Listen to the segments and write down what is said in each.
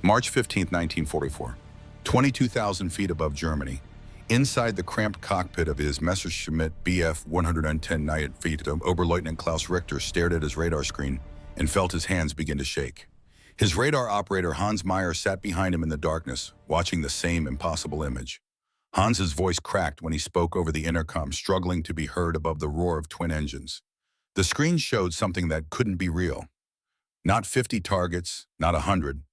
March 15, 1944. 22,000 feet above Germany. Inside the cramped cockpit of his Messerschmitt Bf 110 Night feet, Oberleutnant Klaus Richter stared at his radar screen and felt his hands begin to shake. His radar operator Hans Meyer sat behind him in the darkness, watching the same impossible image. Hans's voice cracked when he spoke over the intercom, struggling to be heard above the roar of twin engines. The screen showed something that couldn't be real. Not 50 targets, not 100.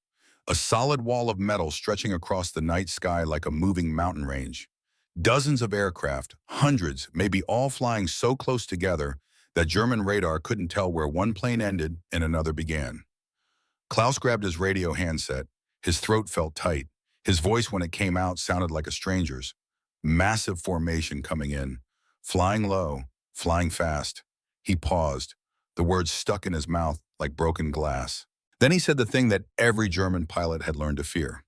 A solid wall of metal stretching across the night sky like a moving mountain range. Dozens of aircraft, hundreds, maybe all flying so close together that German radar couldn't tell where one plane ended and another began. Klaus grabbed his radio handset. His throat felt tight. His voice, when it came out, sounded like a stranger's. Massive formation coming in. Flying low, flying fast. He paused. The words stuck in his mouth like broken glass. Then he said the thing that every German pilot had learned to fear.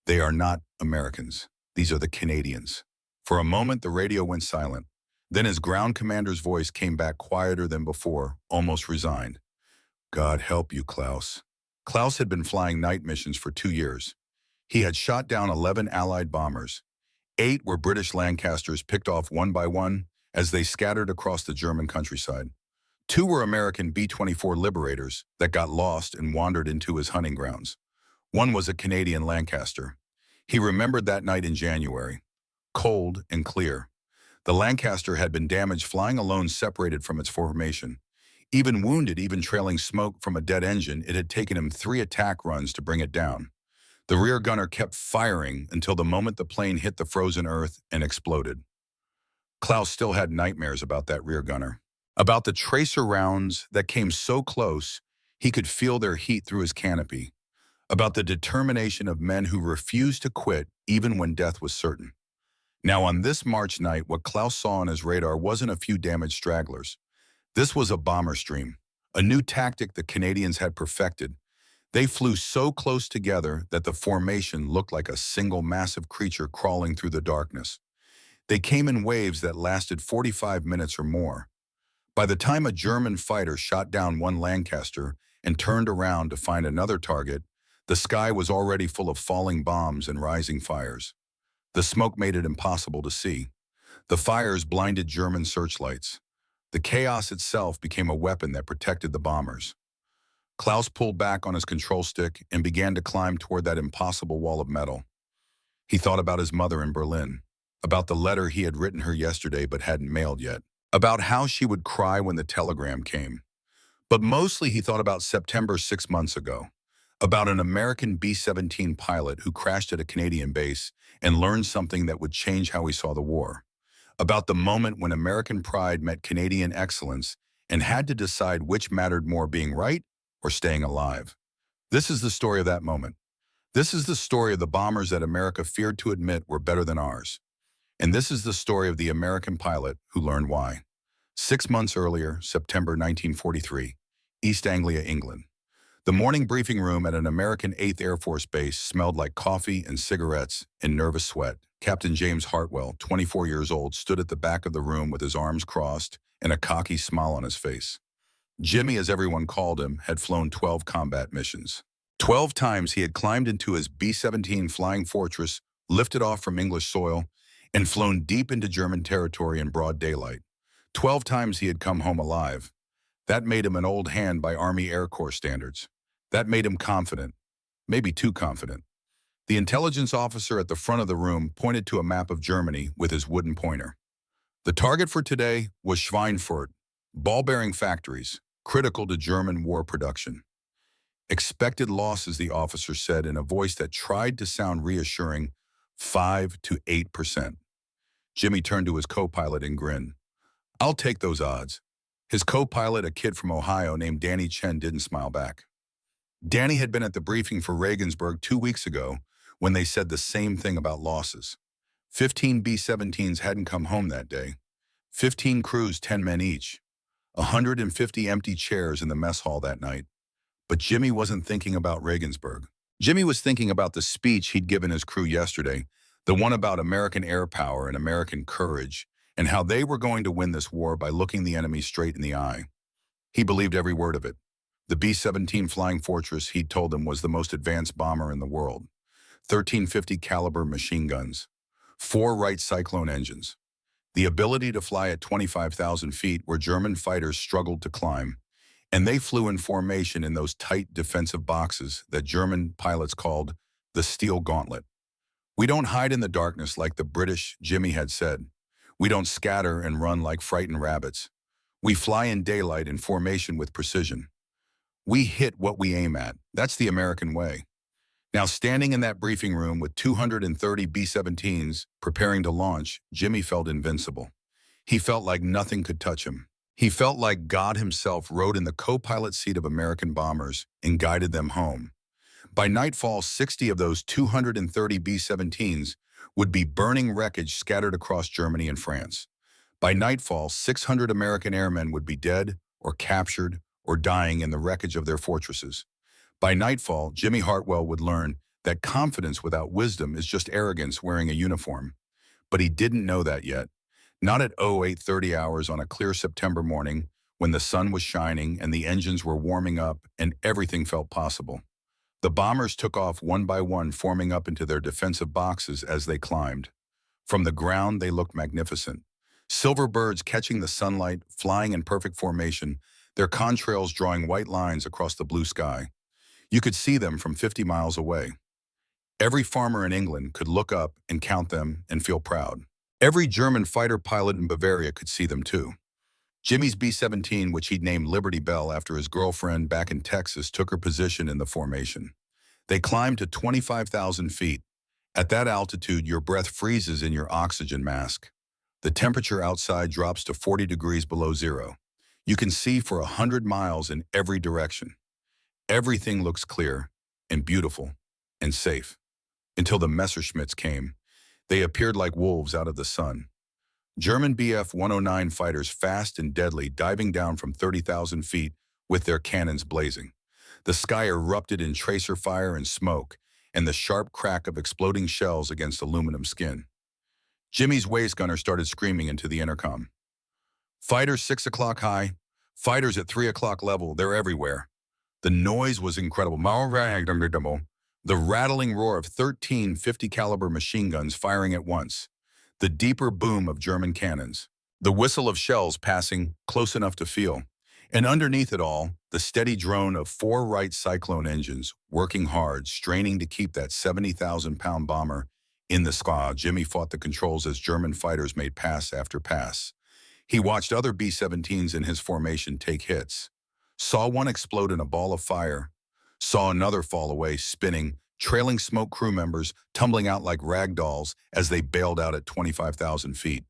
They are not Americans. These are the Canadians. For a moment, the radio went silent. Then his ground commander's voice came back quieter than before, almost resigned. God help you, Klaus. Klaus had been flying night missions for 2 years. He had shot down 11 Allied bombers. 8 were British Lancasters picked off one by one as they scattered across the German countryside. 2 were American B-24 Liberators that got lost and wandered into his hunting grounds. 1 was a Canadian Lancaster. He remembered that night in January, cold and clear. The Lancaster had been damaged flying alone, separated from its formation. Even wounded, even trailing smoke from a dead engine, it had taken him 3 attack runs to bring it down. The rear gunner kept firing until the moment the plane hit the frozen earth and exploded. Klaus still had nightmares about that rear gunner, about the tracer rounds that came so close he could feel their heat through his canopy, about the determination of men who refused to quit even when death was certain. Now on this March night, what Klaus saw on his radar wasn't a few damaged stragglers. This was a bomber stream, a new tactic the Canadians had perfected. They flew so close together that the formation looked like a single massive creature crawling through the darkness. They came in waves that lasted 45 minutes or more. By the time a German fighter shot down one Lancaster and turned around to find another target, the sky was already full of falling bombs and rising fires. The smoke made it impossible to see. The fires blinded German searchlights. The chaos itself became a weapon that protected the bombers. Klaus pulled back on his control stick and began to climb toward that impossible wall of metal. He thought about his mother in Berlin, about the letter he had written her yesterday but hadn't mailed yet, about how she would cry when the telegram came. But mostly he thought about September 6 months ago, about an American B-17 pilot who crashed at a Canadian base and learned something that would change how he saw the war. About the moment when American pride met Canadian excellence and had to decide which mattered more, being right or staying alive. This is the story of that moment. This is the story of the bombers that America feared to admit were better than ours. And this is the story of the American pilot who learned why. 6 months earlier, September 1943, East Anglia, England. The morning briefing room at an American 8th Air Force base smelled like coffee and cigarettes and nervous sweat. Captain James Hartwell, 24 years old, stood at the back of the room with his arms crossed and a cocky smile on his face. Jimmy, as everyone called him, had flown 12 combat missions. 12 times he had climbed into his B-17 Flying Fortress, lifted off from English soil, and flown deep into German territory in broad daylight. 12 times he had come home alive. That made him an old hand by Army Air Corps standards. That made him confident, maybe too confident. The intelligence officer at the front of the room pointed to a map of Germany with his wooden pointer. The target for today was Schweinfurt, ball-bearing factories, critical to German war production. Expected losses, the officer said in a voice that tried to sound reassuring, 5 to 8%. Jimmy turned to his co-pilot and grinned. I'll take those odds. His co-pilot, a kid from Ohio named Danny Chen, didn't smile back. Danny had been at the briefing for Regensburg 2 weeks ago when they said the same thing about losses. 15 B-17s hadn't come home that day. 15 crews, 10 men each. 150 empty chairs in the mess hall that night. But Jimmy wasn't thinking about Regensburg. Jimmy was thinking about the speech he'd given his crew yesterday, the one about American air power and American courage, and how they were going to win this war by looking the enemy straight in the eye. He believed every word of it. The B-17 Flying Fortress, he'd told them, was the most advanced bomber in the world. 1350 caliber machine guns, 4 Wright Cyclone engines, the ability to fly at 25,000 feet where German fighters struggled to climb, and they flew in formation in those tight defensive boxes that German pilots called the Steel Gauntlet. We don't hide in the darkness like the British, Jimmy had said. We don't scatter and run like frightened rabbits. We fly in daylight in formation with precision. We hit what we aim at. That's the American way. Now, standing in that briefing room with 230 B-17s preparing to launch, Jimmy felt invincible. He felt like nothing could touch him. He felt like God himself rode in the co-pilot seat of American bombers and guided them home. By nightfall, 60 of those 230 B-17s would be burning wreckage scattered across Germany and France. By nightfall, 600 American airmen would be dead or captured or dying in the wreckage of their fortresses. By nightfall, Jimmy Hartwell would learn that confidence without wisdom is just arrogance wearing a uniform. But he didn't know that yet. Not at 0830 hours on a clear September morning when the sun was shining and the engines were warming up and everything felt possible. The bombers took off one by one, forming up into their defensive boxes as they climbed. From the ground, they looked magnificent. Silver birds catching the sunlight, flying in perfect formation, their contrails drawing white lines across the blue sky. You could see them from 50 miles away. Every farmer in England could look up and count them and feel proud. Every German fighter pilot in Bavaria could see them too. Jimmy's B-17, which he'd named Liberty Bell after his girlfriend back in Texas, took her position in the formation. They climbed to 25,000 feet. At that altitude, your breath freezes in your oxygen mask. The temperature outside drops to 40 degrees below zero. You can see for 100 miles in every direction. Everything looks clear and beautiful and safe. Until the Messerschmitts came. They appeared like wolves out of the sun. German Bf-109 fighters, fast and deadly, diving down from 30,000 feet with their cannons blazing. The sky erupted in tracer fire and smoke, and the sharp crack of exploding shells against aluminum skin. Jimmy's waist gunner started screaming into the intercom. Fighters 6 o'clock high, fighters at 3 o'clock level, they're everywhere. The noise was incredible. The rattling roar of 13 50 caliber machine guns firing at once. The deeper boom of German cannons. The whistle of shells passing close enough to feel. And underneath it all, the steady drone of 4 Wright Cyclone engines working hard, straining to keep that 70,000-pound bomber in the sky. Jimmy fought the controls as German fighters made pass after pass. He watched other B-17s in his formation take hits. Saw one explode in a ball of fire. Saw another fall away, spinning, trailing smoke crew members tumbling out like rag dolls as they bailed out at 25,000 feet.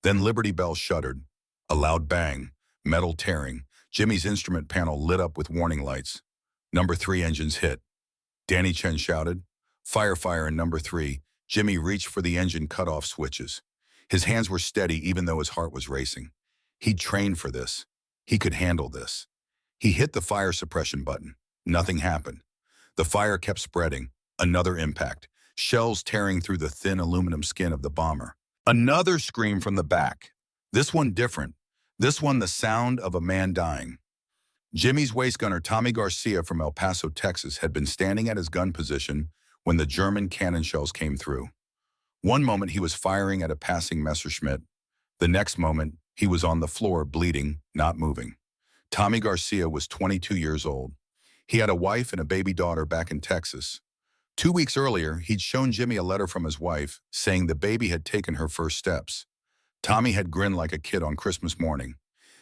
Then Liberty Bell shuddered. A loud bang, metal tearing. Jimmy's instrument panel lit up with warning lights. Number 3 engines hit. Danny Chen shouted. Fire, fire in number 3. Jimmy reached for the engine cutoff switches. His hands were steady even though his heart was racing. He'd trained for this. He could handle this. He hit the fire suppression button. Nothing happened. The fire kept spreading. Another impact. Shells tearing through the thin aluminum skin of the bomber. Another scream from the back. This one different. This one the sound of a man dying. Jimmy's waist gunner Tommy Garcia from El Paso, Texas, had been standing at his gun position when the German cannon shells came through. One moment he was firing at a passing Messerschmitt. The next moment he was on the floor bleeding, not moving. Tommy Garcia was 22 years old. He had a wife and a baby daughter back in Texas. 2 weeks earlier, he'd shown Jimmy a letter from his wife saying the baby had taken her first steps. Tommy had grinned like a kid on Christmas morning,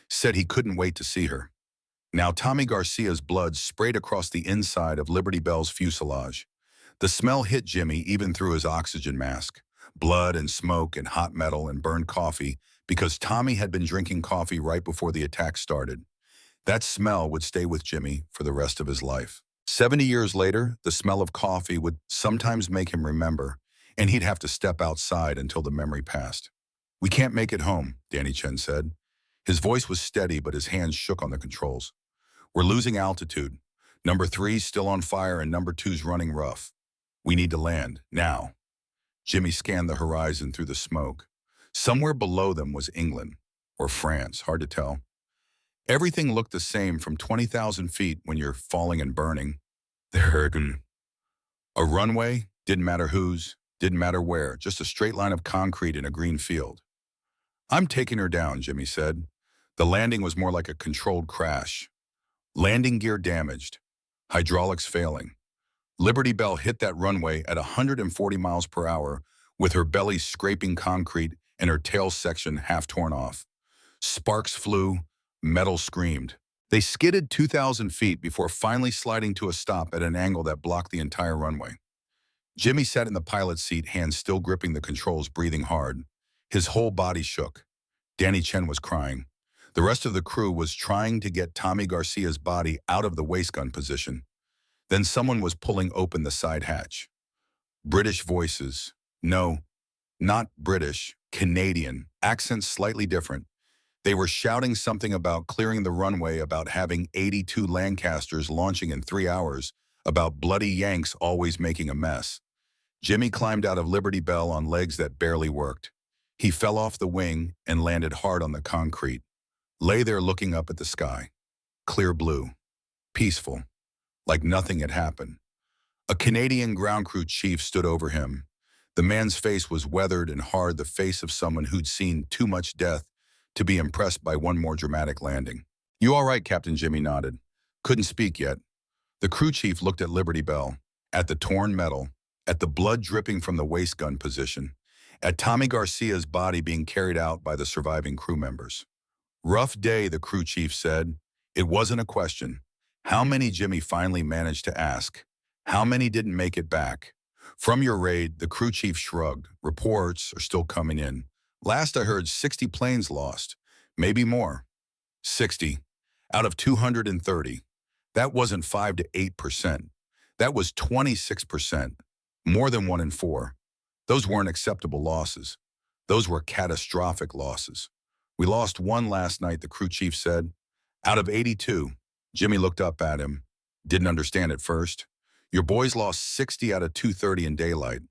said he couldn't wait to see her. Now Tommy Garcia's blood sprayed across the inside of Liberty Bell's fuselage. The smell hit Jimmy even through his oxygen mask. Blood and smoke and hot metal and burned coffee because Tommy had been drinking coffee right before the attack started. That smell would stay with Jimmy for the rest of his life. 70 years later, the smell of coffee would sometimes make him remember, and he'd have to step outside until the memory passed. We can't make it home, Danny Chen said. His voice was steady, but his hands shook on the controls. We're losing altitude. Number 3's still on fire and number 2's running rough. We need to land, now. Jimmy scanned the horizon through the smoke. Somewhere below them was England, or France, hard to tell. Everything looked the same from 20,000 feet when you're falling and burning. There, a runway, didn't matter whose, didn't matter where, just a straight line of concrete in a green field. I'm taking her down, Jimmy said. The landing was more like a controlled crash. Landing gear damaged. Hydraulics failing. Liberty Bell hit that runway at 140 miles per hour with her belly scraping concrete and her tail section half torn off. Sparks flew, metal screamed. They skidded 2,000 feet before finally sliding to a stop at an angle that blocked the entire runway. Jimmy sat in the pilot's seat, hands still gripping the controls, breathing hard. His whole body shook. Danny Chen was crying. The rest of the crew was trying to get Tommy Garcia's body out of the waist gun position. Then someone was pulling open the side hatch. British voices. No, not British, Canadian, accents slightly different. They were shouting something about clearing the runway, about having 82 Lancasters launching in 3 hours, about bloody Yanks always making a mess. Jimmy climbed out of Liberty Bell on legs that barely worked. He fell off the wing and landed hard on the concrete. Lay there looking up at the sky. Clear blue. Peaceful. Like nothing had happened. A Canadian ground crew chief stood over him. The man's face was weathered and hard, the face of someone who'd seen too much death to be impressed by one more dramatic landing. "You all right?" Captain Jimmy nodded. Couldn't speak yet. The crew chief looked at Liberty Bell, at the torn metal, at the blood dripping from the waist gun position, at Tommy Garcia's body being carried out by the surviving crew members. "Rough day," the crew chief said. It wasn't a question. How many, Jimmy finally managed to ask. How many didn't make it back? "From your raid," the crew chief shrugged. "Reports are still coming in. Last I heard, 60 planes lost. Maybe more." 60 out of 230. That wasn't 5 to 8%. That was 26%. More than 1 in 4. Those weren't acceptable losses. Those were catastrophic losses. "We lost 1 last night," the crew chief said. "Out of 82. Jimmy looked up at him. Didn't understand at first. "Your boys lost 60 out of 230 in daylight.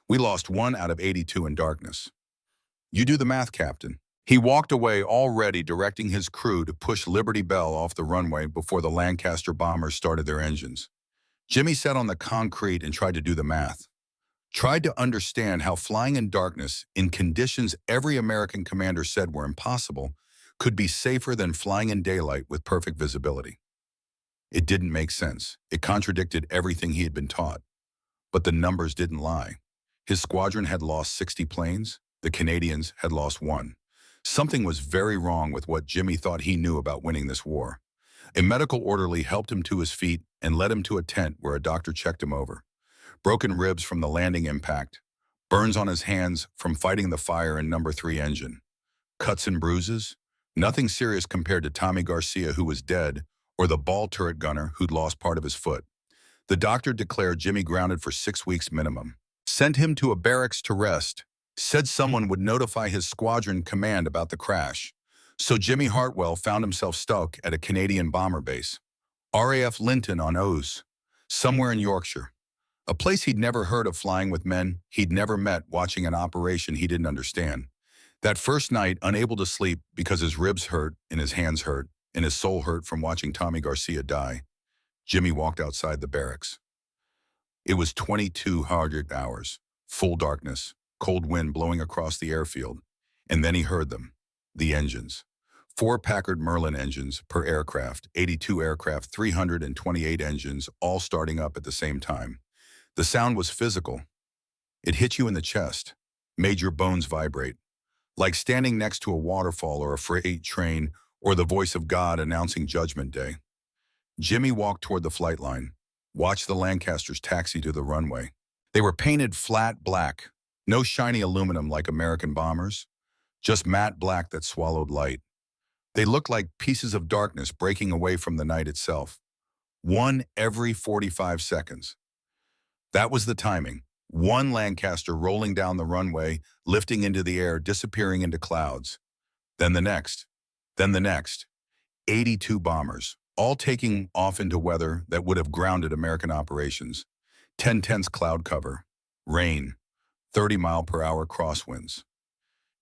We lost 1 out of 82 in darkness." "You do the math, Captain." He walked away, already directing his crew to push Liberty Bell off the runway before the Lancaster bombers started their engines. Jimmy sat on the concrete and tried to do the math. Tried to understand how flying in darkness, in conditions every American commander said were impossible, could be safer than flying in daylight with perfect visibility. It didn't make sense. It contradicted everything he had been taught. But the numbers didn't lie. His squadron had lost 60 planes. The Canadians had lost 1. Something was very wrong with what Jimmy thought he knew about winning this war. A medical orderly helped him to his feet and led him to a tent where a doctor checked him over. Broken ribs from the landing impact. Burns on his hands from fighting the fire in No. 3 engine. Cuts and bruises. Nothing serious compared to Tommy Garcia, who was dead, or the ball turret gunner who'd lost part of his foot. The doctor declared Jimmy grounded for 6 weeks minimum. Sent him to a barracks to rest. Said someone would notify his squadron command about the crash. So Jimmy Hartwell found himself stuck at a Canadian bomber base. RAF Linton on Ouse, somewhere in Yorkshire. A place he'd never heard of, flying with men he'd never met, watching an operation he didn't understand. That first night, unable to sleep because his ribs hurt and his hands hurt and his soul hurt from watching Tommy Garcia die, Jimmy walked outside the barracks. It was 22 hard hours, full darkness, cold wind blowing across the airfield, and then he heard them, the engines. 4 Packard Merlin engines per aircraft, 82 aircraft, 328 engines, all starting up at the same time. The sound was physical. It hit you in the chest, made your bones vibrate, like standing next to a waterfall or a freight train or the voice of God announcing Judgment Day. Jimmy walked toward the flight line, watched the Lancasters taxi to the runway. They were painted flat black, no shiny aluminum like American bombers, just matte black that swallowed light. They looked like pieces of darkness breaking away from the night itself. 1 every 45 seconds. That was the timing. 1 Lancaster rolling down the runway, lifting into the air, disappearing into clouds. Then the next. Then the next. 82 bombers, all taking off into weather that would have grounded American operations. 10 tenths cloud cover. Rain. 30-mile-per-hour crosswinds.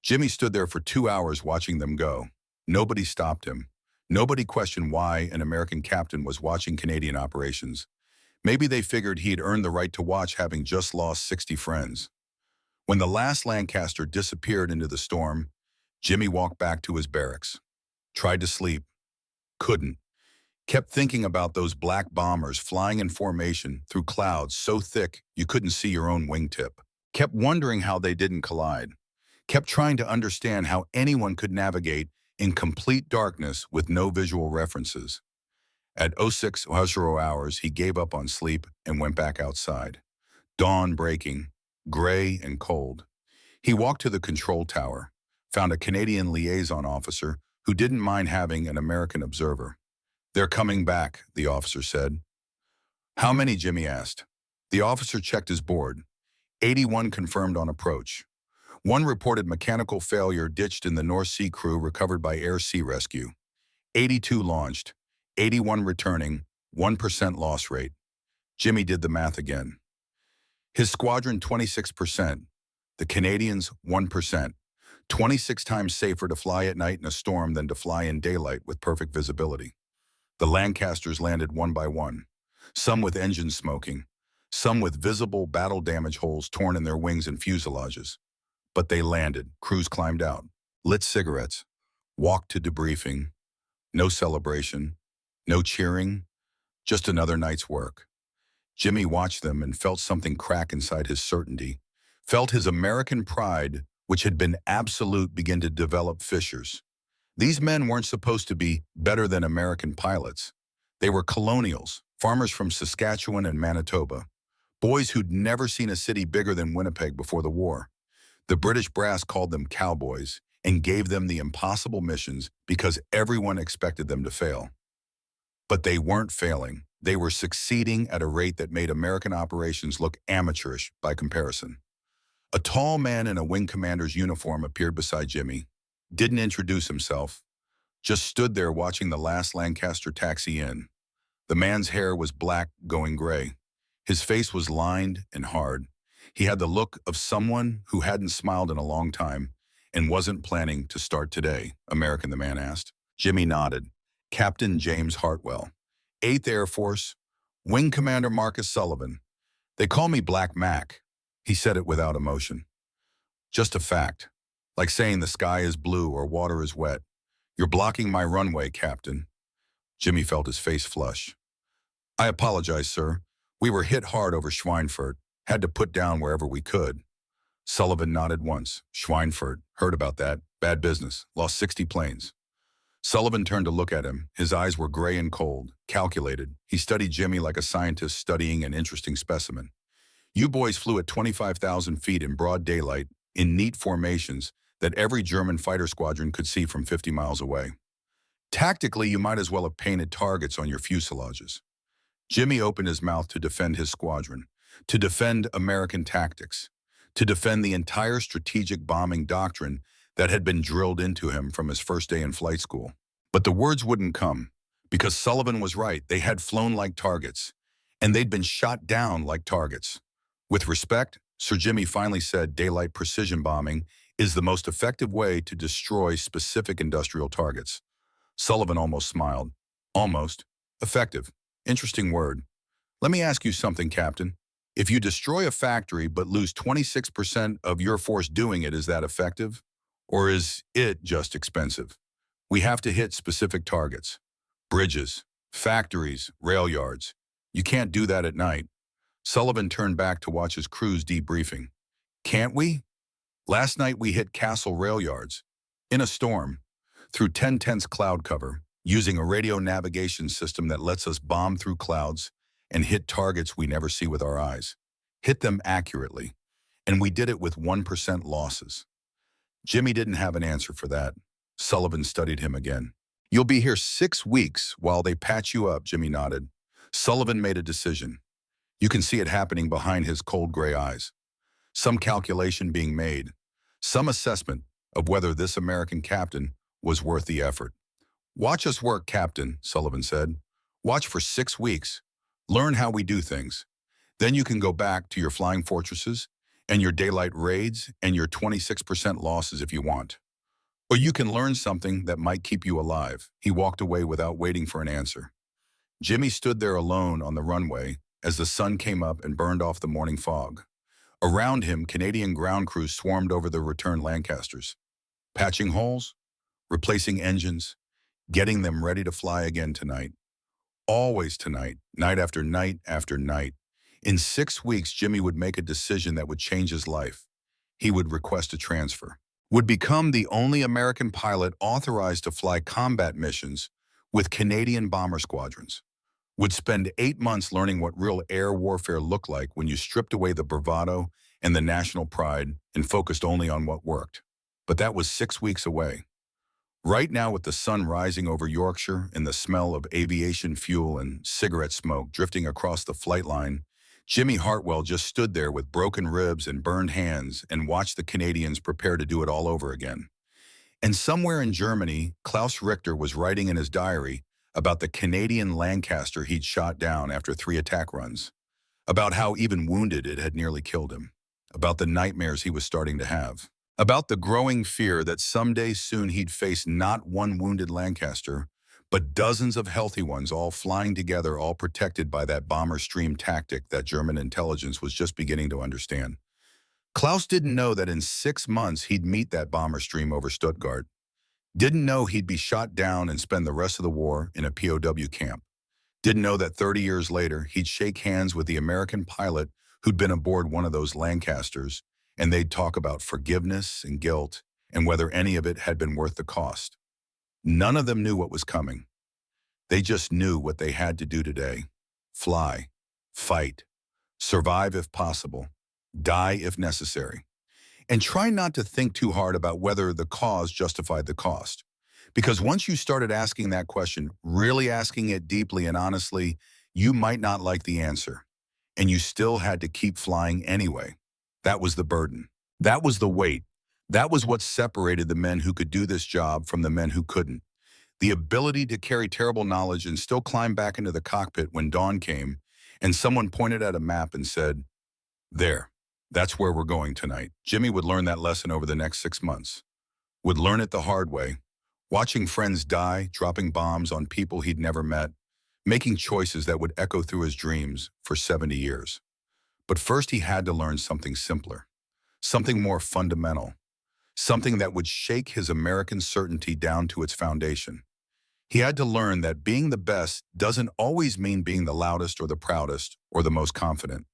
Jimmy stood there for 2 hours watching them go. Nobody stopped him. Nobody questioned why an American captain was watching Canadian operations. Maybe they figured he'd earned the right to watch, having just lost 60 friends. When the last Lancaster disappeared into the storm, Jimmy walked back to his barracks. Tried to sleep. Couldn't. Kept thinking about those black bombers flying in formation through clouds so thick you couldn't see your own wingtip. Kept wondering how they didn't collide. Kept trying to understand how anyone could navigate in complete darkness with no visual references. At 06:00 hours, he gave up on sleep and went back outside. Dawn breaking, gray and cold. He walked to the control tower, found a Canadian liaison officer who didn't mind having an American observer. "They're coming back," the officer said. "How many?" Jimmy asked. The officer checked his board. 81 confirmed on approach. One reported mechanical failure ditched in the North Sea crew recovered by Air Sea Rescue. 82 launched, 81 returning, 1% loss rate. Jimmy did the math again. His squadron 26%, the Canadians 1%. 26 times safer to fly at night in a storm than to fly in daylight with perfect visibility. The Lancasters landed one by one, some with engines smoking, some with visible battle damage holes torn in their wings and fuselages. But they landed. Crews climbed out, lit cigarettes, walked to debriefing. No celebration, no cheering, just another night's work. Jimmy watched them and felt something crack inside his certainty, felt his American pride, which had been absolute, begin to develop fissures. These men weren't supposed to be better than American pilots. They were colonials, farmers from Saskatchewan and Manitoba, boys who'd never seen a city bigger than Winnipeg before the war. The British brass called them cowboys and gave them the impossible missions because everyone expected them to fail. But they weren't failing. They were succeeding at a rate that made American operations look amateurish by comparison. A tall man in a wing commander's uniform appeared beside Jimmy, didn't introduce himself, just stood there watching the last Lancaster taxi in. The man's hair was black going gray. His face was lined and hard. He had the look of someone who hadn't smiled in a long time and wasn't planning to start today. "American?" the man asked. Jimmy nodded. "Captain James Hartwell, 8th Air Force, Wing Commander Marcus Sullivan. They call me Black Mac." He said it without emotion. "Just a fact, like saying the sky is blue or water is wet. You're blocking my runway, Captain." Jimmy felt his face flush. "I apologize, sir. We were hit hard over Schweinfurt. Had to put down wherever we could." Sullivan nodded once. "Schweinfurt. Heard about that. Bad business. Lost 60 planes." Sullivan turned to look at him. His eyes were gray and cold, calculated. He studied Jimmy like a scientist studying an interesting specimen. "You boys flew at 25,000 feet in broad daylight, in neat formations that every German fighter squadron could see from 50 miles away. Tactically, you might as well have painted targets on your fuselages." Jimmy opened his mouth to defend his squadron, to defend American tactics, to defend the entire strategic bombing doctrine that had been drilled into him from his first day in flight school. But the words wouldn't come, because Sullivan was right. They had flown like targets, and they'd been shot down like targets. "With respect," Sir Jimmy finally said, "daylight precision bombing is the most effective way to destroy specific industrial targets." Sullivan almost smiled. "Almost. Effective. Interesting word. Let me ask you something, Captain. If you destroy a factory but lose 26% of your force doing it, is that effective? Or is it just expensive? We have to hit specific targets. Bridges, factories, rail yards. You can't do that at night." Sullivan turned back to watch his crew's debriefing. "Can't we? Last night we hit Castle rail yards. In a storm. Through 10 tenths cloud cover. Using a radio navigation system that lets us bomb through clouds and hit targets we never see with our eyes. Hit them accurately. And we did it with 1% losses." Jimmy didn't have an answer for that. Sullivan studied him again. "You'll be here 6 weeks while they patch you up," Jimmy nodded. Sullivan made a decision. You can see it happening behind his cold gray eyes. Some calculation being made. Some assessment of whether this American captain was worth the effort. "Watch us work, Captain," Sullivan said. "Watch for 6 weeks. Learn how we do things. Then you can go back to your flying fortresses and your daylight raids and your 26% losses if you want." or you can learn something that might keep you alive. He walked away without waiting for an answer. Jimmy stood there alone on the runway as the sun came up and burned off the morning fog. Around him, Canadian ground crews swarmed over the returned Lancasters, patching holes, replacing engines, getting them ready to fly again tonight. Always tonight, night after night after night. In 6 weeks, Jimmy would make a decision that would change his life. He would request a transfer, would become the only American pilot authorized to fly combat missions with Canadian bomber squadrons, would spend 8 months learning what real air warfare looked like when you stripped away the bravado and the national pride and focused only on what worked. But that was 6 weeks away. Right now, with the sun rising over Yorkshire and the smell of aviation fuel and cigarette smoke drifting across the flight line, Jimmy Hartwell just stood there with broken ribs and burned hands and watched the Canadians prepare to do it all over again. And somewhere in Germany, Klaus Richter was writing in his diary about the Canadian Lancaster he'd shot down after 3 attack runs, about how even wounded it had nearly killed him, about the nightmares he was starting to have, about the growing fear that someday soon he'd face not one wounded Lancaster, but dozens of healthy ones all flying together, all protected by that bomber stream tactic that German intelligence was just beginning to understand. Klaus didn't know that in 6 months he'd meet that bomber stream over Stuttgart. Didn't know he'd be shot down and spend the rest of the war in a POW camp. Didn't know that 30 years later he'd shake hands with the American pilot who'd been aboard one of those Lancasters, and they'd talk about forgiveness and guilt and whether any of it had been worth the cost. None of them knew what was coming. They just knew what they had to do today. Fly, fight, survive if possible, die if necessary. And try not to think too hard about whether the cause justified the cost. Because once you started asking that question, really asking it deeply and honestly, you might not like the answer. And you still had to keep flying anyway. That was the burden. That was the weight. That was what separated the men who could do this job from the men who couldn't. The ability to carry terrible knowledge and still climb back into the cockpit when dawn came and someone pointed at a map and said, "There, that's where we're going tonight." Jimmy would learn that lesson over the next 6 months. Would learn it the hard way, watching friends die, dropping bombs on people he'd never met, making choices that would echo through his dreams for 70 years. But first he had to learn something simpler, something more fundamental, something that would shake his American certainty down to its foundation. He had to learn that being the best doesn't always mean being the loudest or the proudest or the most confident.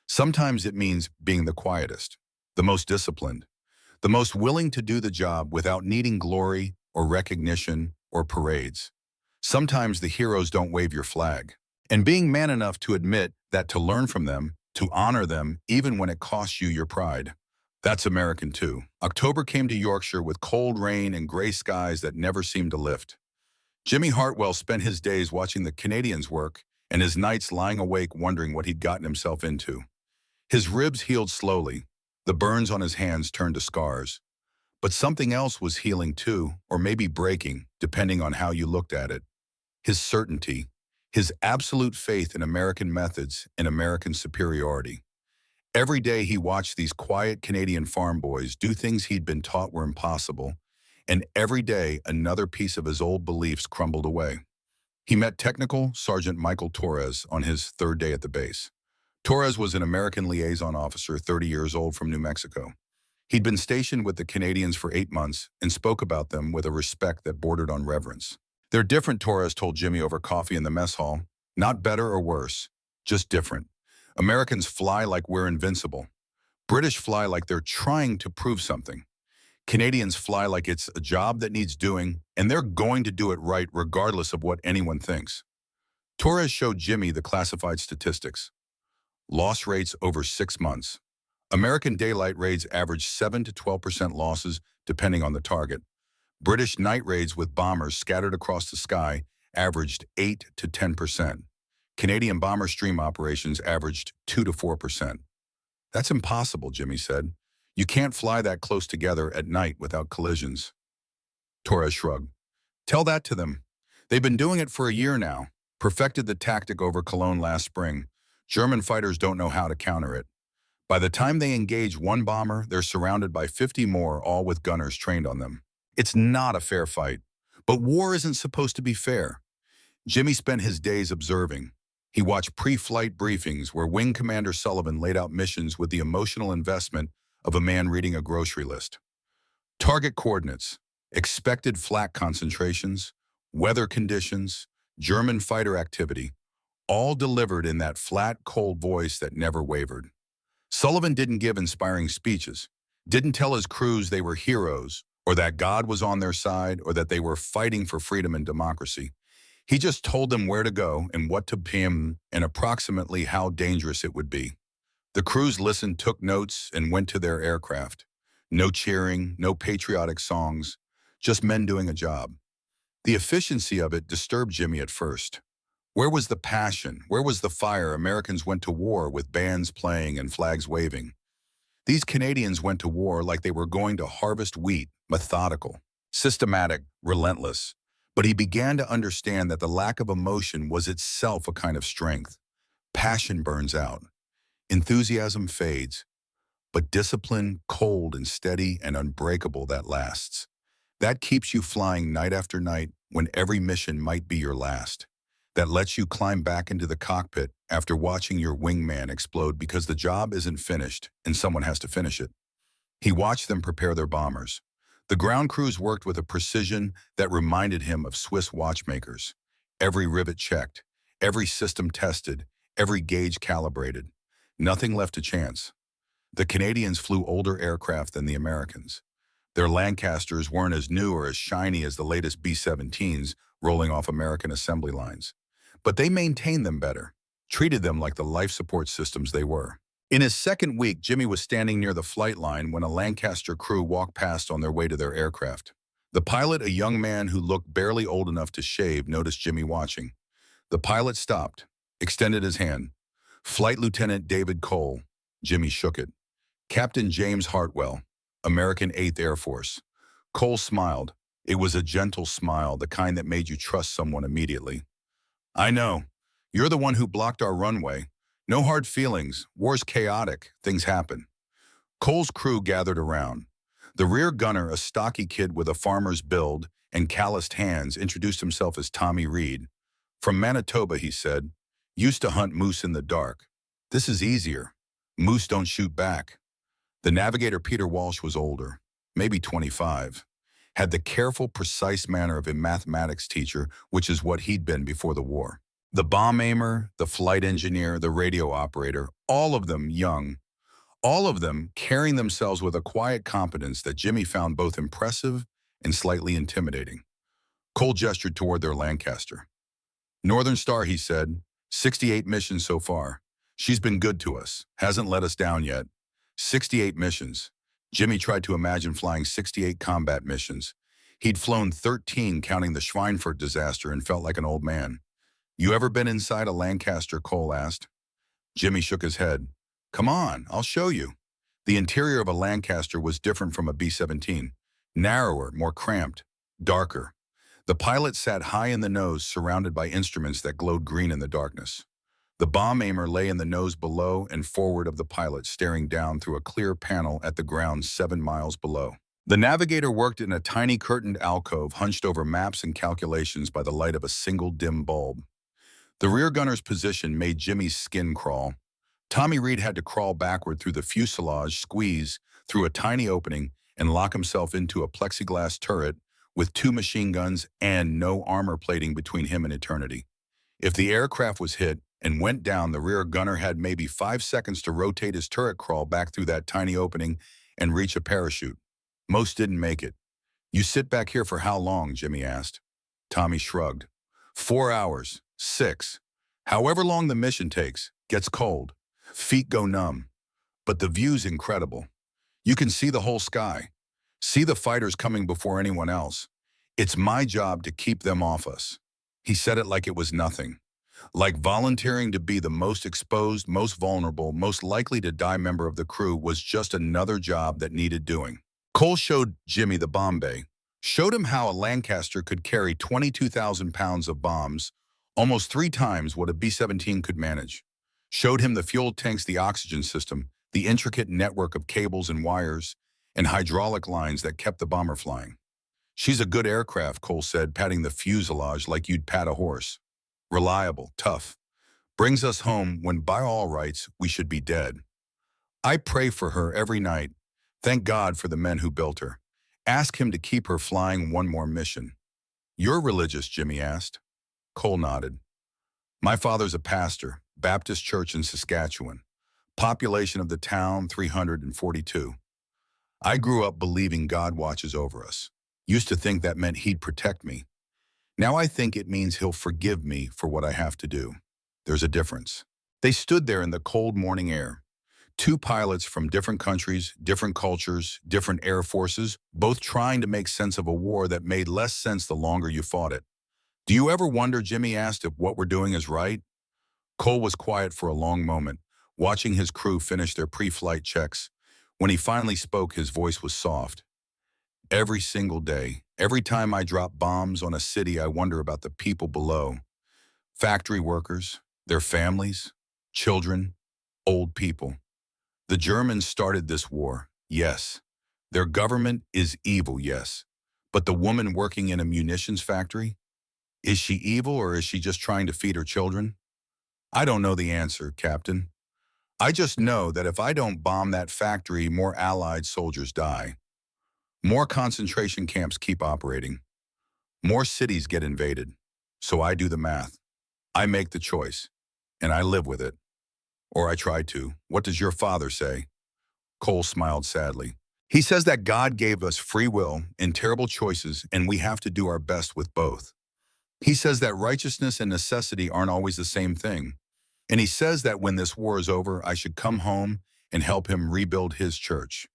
Sometimes it means being the quietest, the most disciplined, the most willing to do the job without needing glory or recognition or parades. Sometimes the heroes don't wave your flag. And being man enough to admit that, to learn from them, to honor them, even when it costs you your pride. That's American too. October came to Yorkshire with cold rain and gray skies that never seemed to lift. Jimmy Hartwell spent his days watching the Canadians work and his nights lying awake wondering what he'd gotten himself into. His ribs healed slowly. The burns on his hands turned to scars. But something else was healing too, or maybe breaking, depending on how you looked at it. His certainty, his absolute faith in American methods and American superiority. Every day he watched these quiet Canadian farm boys do things he'd been taught were impossible, and every day another piece of his old beliefs crumbled away. He met Technical Sergeant Michael Torres on his 3rd day at the base. Torres was an American liaison officer, 30 years old, from New Mexico. He'd been stationed with the Canadians for 8 months and spoke about them with a respect that bordered on reverence. "They're different," Torres told Jimmy over coffee in the mess hall. "Not better or worse, just different. Americans fly like we're invincible. British fly like they're trying to prove something. Canadians fly like it's a job that needs doing, and they're going to do it right regardless of what anyone thinks." Torres showed Jimmy the classified statistics. Loss rates over 6 months. American daylight raids averaged 7 to 12% losses depending on the target. British night raids with bombers scattered across the sky averaged 8 to 10%. Canadian bomber stream operations averaged 2 to 4%. "That's impossible," Jimmy said. "You can't fly that close together at night without collisions." Torres shrugged. "Tell that to them. They've been doing it for a year now. Perfected the tactic over Cologne last spring. German fighters don't know how to counter it. By the time they engage one bomber, they're surrounded by 50 more, all with gunners trained on them. It's not a fair fight. But war isn't supposed to be fair. Jimmy spent his days observing. He watched pre-flight briefings where Wing Commander Sullivan laid out missions with the emotional investment of a man reading a grocery list. Target coordinates, expected flak concentrations, weather conditions, German fighter activity, all delivered in that flat, cold voice that never wavered. Sullivan didn't give inspiring speeches, didn't tell his crews they were heroes, or that God was on their side, or that they were fighting for freedom and democracy. He just told them where to go and what to PM and approximately how dangerous it would be. The crews listened, took notes, and went to their aircraft. No cheering, no patriotic songs, just men doing a job. The efficiency of it disturbed Jimmy at first. Where was the passion? Where was the fire Americans went to war with bands playing and flags waving? These Canadians went to war like they were going to harvest wheat, methodical, systematic, relentless. But he began to understand that the lack of emotion was itself a kind of strength. Passion burns out. Enthusiasm fades. But discipline, cold and steady and unbreakable, that lasts. That keeps you flying night after night when every mission might be your last. That lets you climb back into the cockpit after watching your wingman explode because the job isn't finished and someone has to finish it. He watched them prepare their bombers. The ground crews worked with a precision that reminded him of Swiss watchmakers. Every rivet checked, every system tested, every gauge calibrated. Nothing left to chance. The Canadians flew older aircraft than the Americans. Their Lancasters weren't as new or as shiny as the latest B-17s rolling off American assembly lines. But they maintained them better, treated them like the life support systems they were. In his second week, Jimmy was standing near the flight line when a Lancaster crew walked past on their way to their aircraft. The pilot, a young man who looked barely old enough to shave, noticed Jimmy watching. The pilot stopped, extended his hand. Flight Lieutenant David Cole. Jimmy shook it. Captain James Hartwell, American 8th Air Force. Cole smiled. It was a gentle smile, the kind that made you trust someone immediately. I know. You're the one who blocked our runway. No hard feelings. War's chaotic. Things happen. Cole's crew gathered around. The rear gunner, a stocky kid with a farmer's build and calloused hands, introduced himself as Tommy Reed. From Manitoba, he said. Used to hunt moose in the dark. This is easier. Moose don't shoot back. The navigator, Peter Walsh, was older, maybe 25. Had the careful, precise manner of a mathematics teacher, which is what he'd been before the war. The bomb aimer, the flight engineer, the radio operator, all of them young, all of them carrying themselves with a quiet competence that Jimmy found both impressive and slightly intimidating. Cole gestured toward their Lancaster. Northern Star, he said, 68 missions so far. She's been good to us, hasn't let us down yet. 68 missions. Jimmy tried to imagine flying 68 combat missions. He'd flown 13 counting the Schweinfurt disaster and felt like an old man. You ever been inside a Lancaster? Cole asked. Jimmy shook his head. Come on, I'll show you. The interior of a Lancaster was different from a B-17. Narrower, more cramped, darker. The pilot sat high in the nose, surrounded by instruments that glowed green in the darkness. The bomb aimer lay in the nose below and forward of the pilot, staring down through a clear panel at the ground 7 miles below. The navigator worked in a tiny curtained alcove hunched over maps and calculations by the light of a single dim bulb. The rear gunner's position made Jimmy's skin crawl. Tommy Reed had to crawl backward through the fuselage, squeeze through a tiny opening, and lock himself into a plexiglass turret with 2 machine guns and no armor plating between him and eternity. If the aircraft was hit and went down, the rear gunner had maybe 5 seconds to rotate his turret crawl back through that tiny opening and reach a parachute. Most didn't make it. You sit back here for how long? Jimmy asked. Tommy shrugged. 4 hours, 6. However long the mission takes, gets cold. Feet go numb. But the view's incredible. You can see the whole sky. See the fighters coming before anyone else. It's my job to keep them off us. He said it like it was nothing. Like volunteering to be the most exposed, most vulnerable, most likely to die member of the crew was just another job that needed doing. Cole showed Jimmy the bomb bay, showed him how a Lancaster could carry 22,000 pounds of bombs, almost 3 times what a B-17 could manage. Showed him the fuel tanks, the oxygen system, the intricate network of cables and wires, and hydraulic lines that kept the bomber flying. She's a good aircraft, Cole said, patting the fuselage like you'd pat a horse. Reliable, tough. Brings us home when by all rights we should be dead. I pray for her every night. Thank God for the men who built her. Ask him to keep her flying one more mission. You're religious, Jimmy asked. Cole nodded. My father's a pastor, Baptist church in Saskatchewan. Population of the town, 342. I grew up believing God watches over us. Used to think that meant he'd protect me. Now I think it means he'll forgive me for what I have to do. There's a difference. They stood there in the cold morning air. Two pilots from different countries, different cultures, different air forces, both trying to make sense of a war that made less sense the longer you fought it. Do you ever wonder, Jimmy asked, if what we're doing is right? Cole was quiet for a long moment, watching his crew finish their pre-flight checks. When he finally spoke, his voice was soft. Every single day, every time I drop bombs on a city, I wonder about the people below. Factory workers, their families, children, old people. The Germans started this war, yes. Their government is evil, yes. But the woman working in a munitions factory? Is she evil or is she just trying to feed her children? I don't know the answer, Captain. I just know that if I don't bomb that factory, more Allied soldiers die. More concentration camps keep operating. More cities get invaded. So I do the math. I make the choice. And I live with it. Or I try to. What does your father say? Cole smiled sadly. He says that God gave us free will and terrible choices, and we have to do our best with both. He says that righteousness and necessity aren't always the same thing. And he says that when this war is over, I should come home and help him rebuild his church.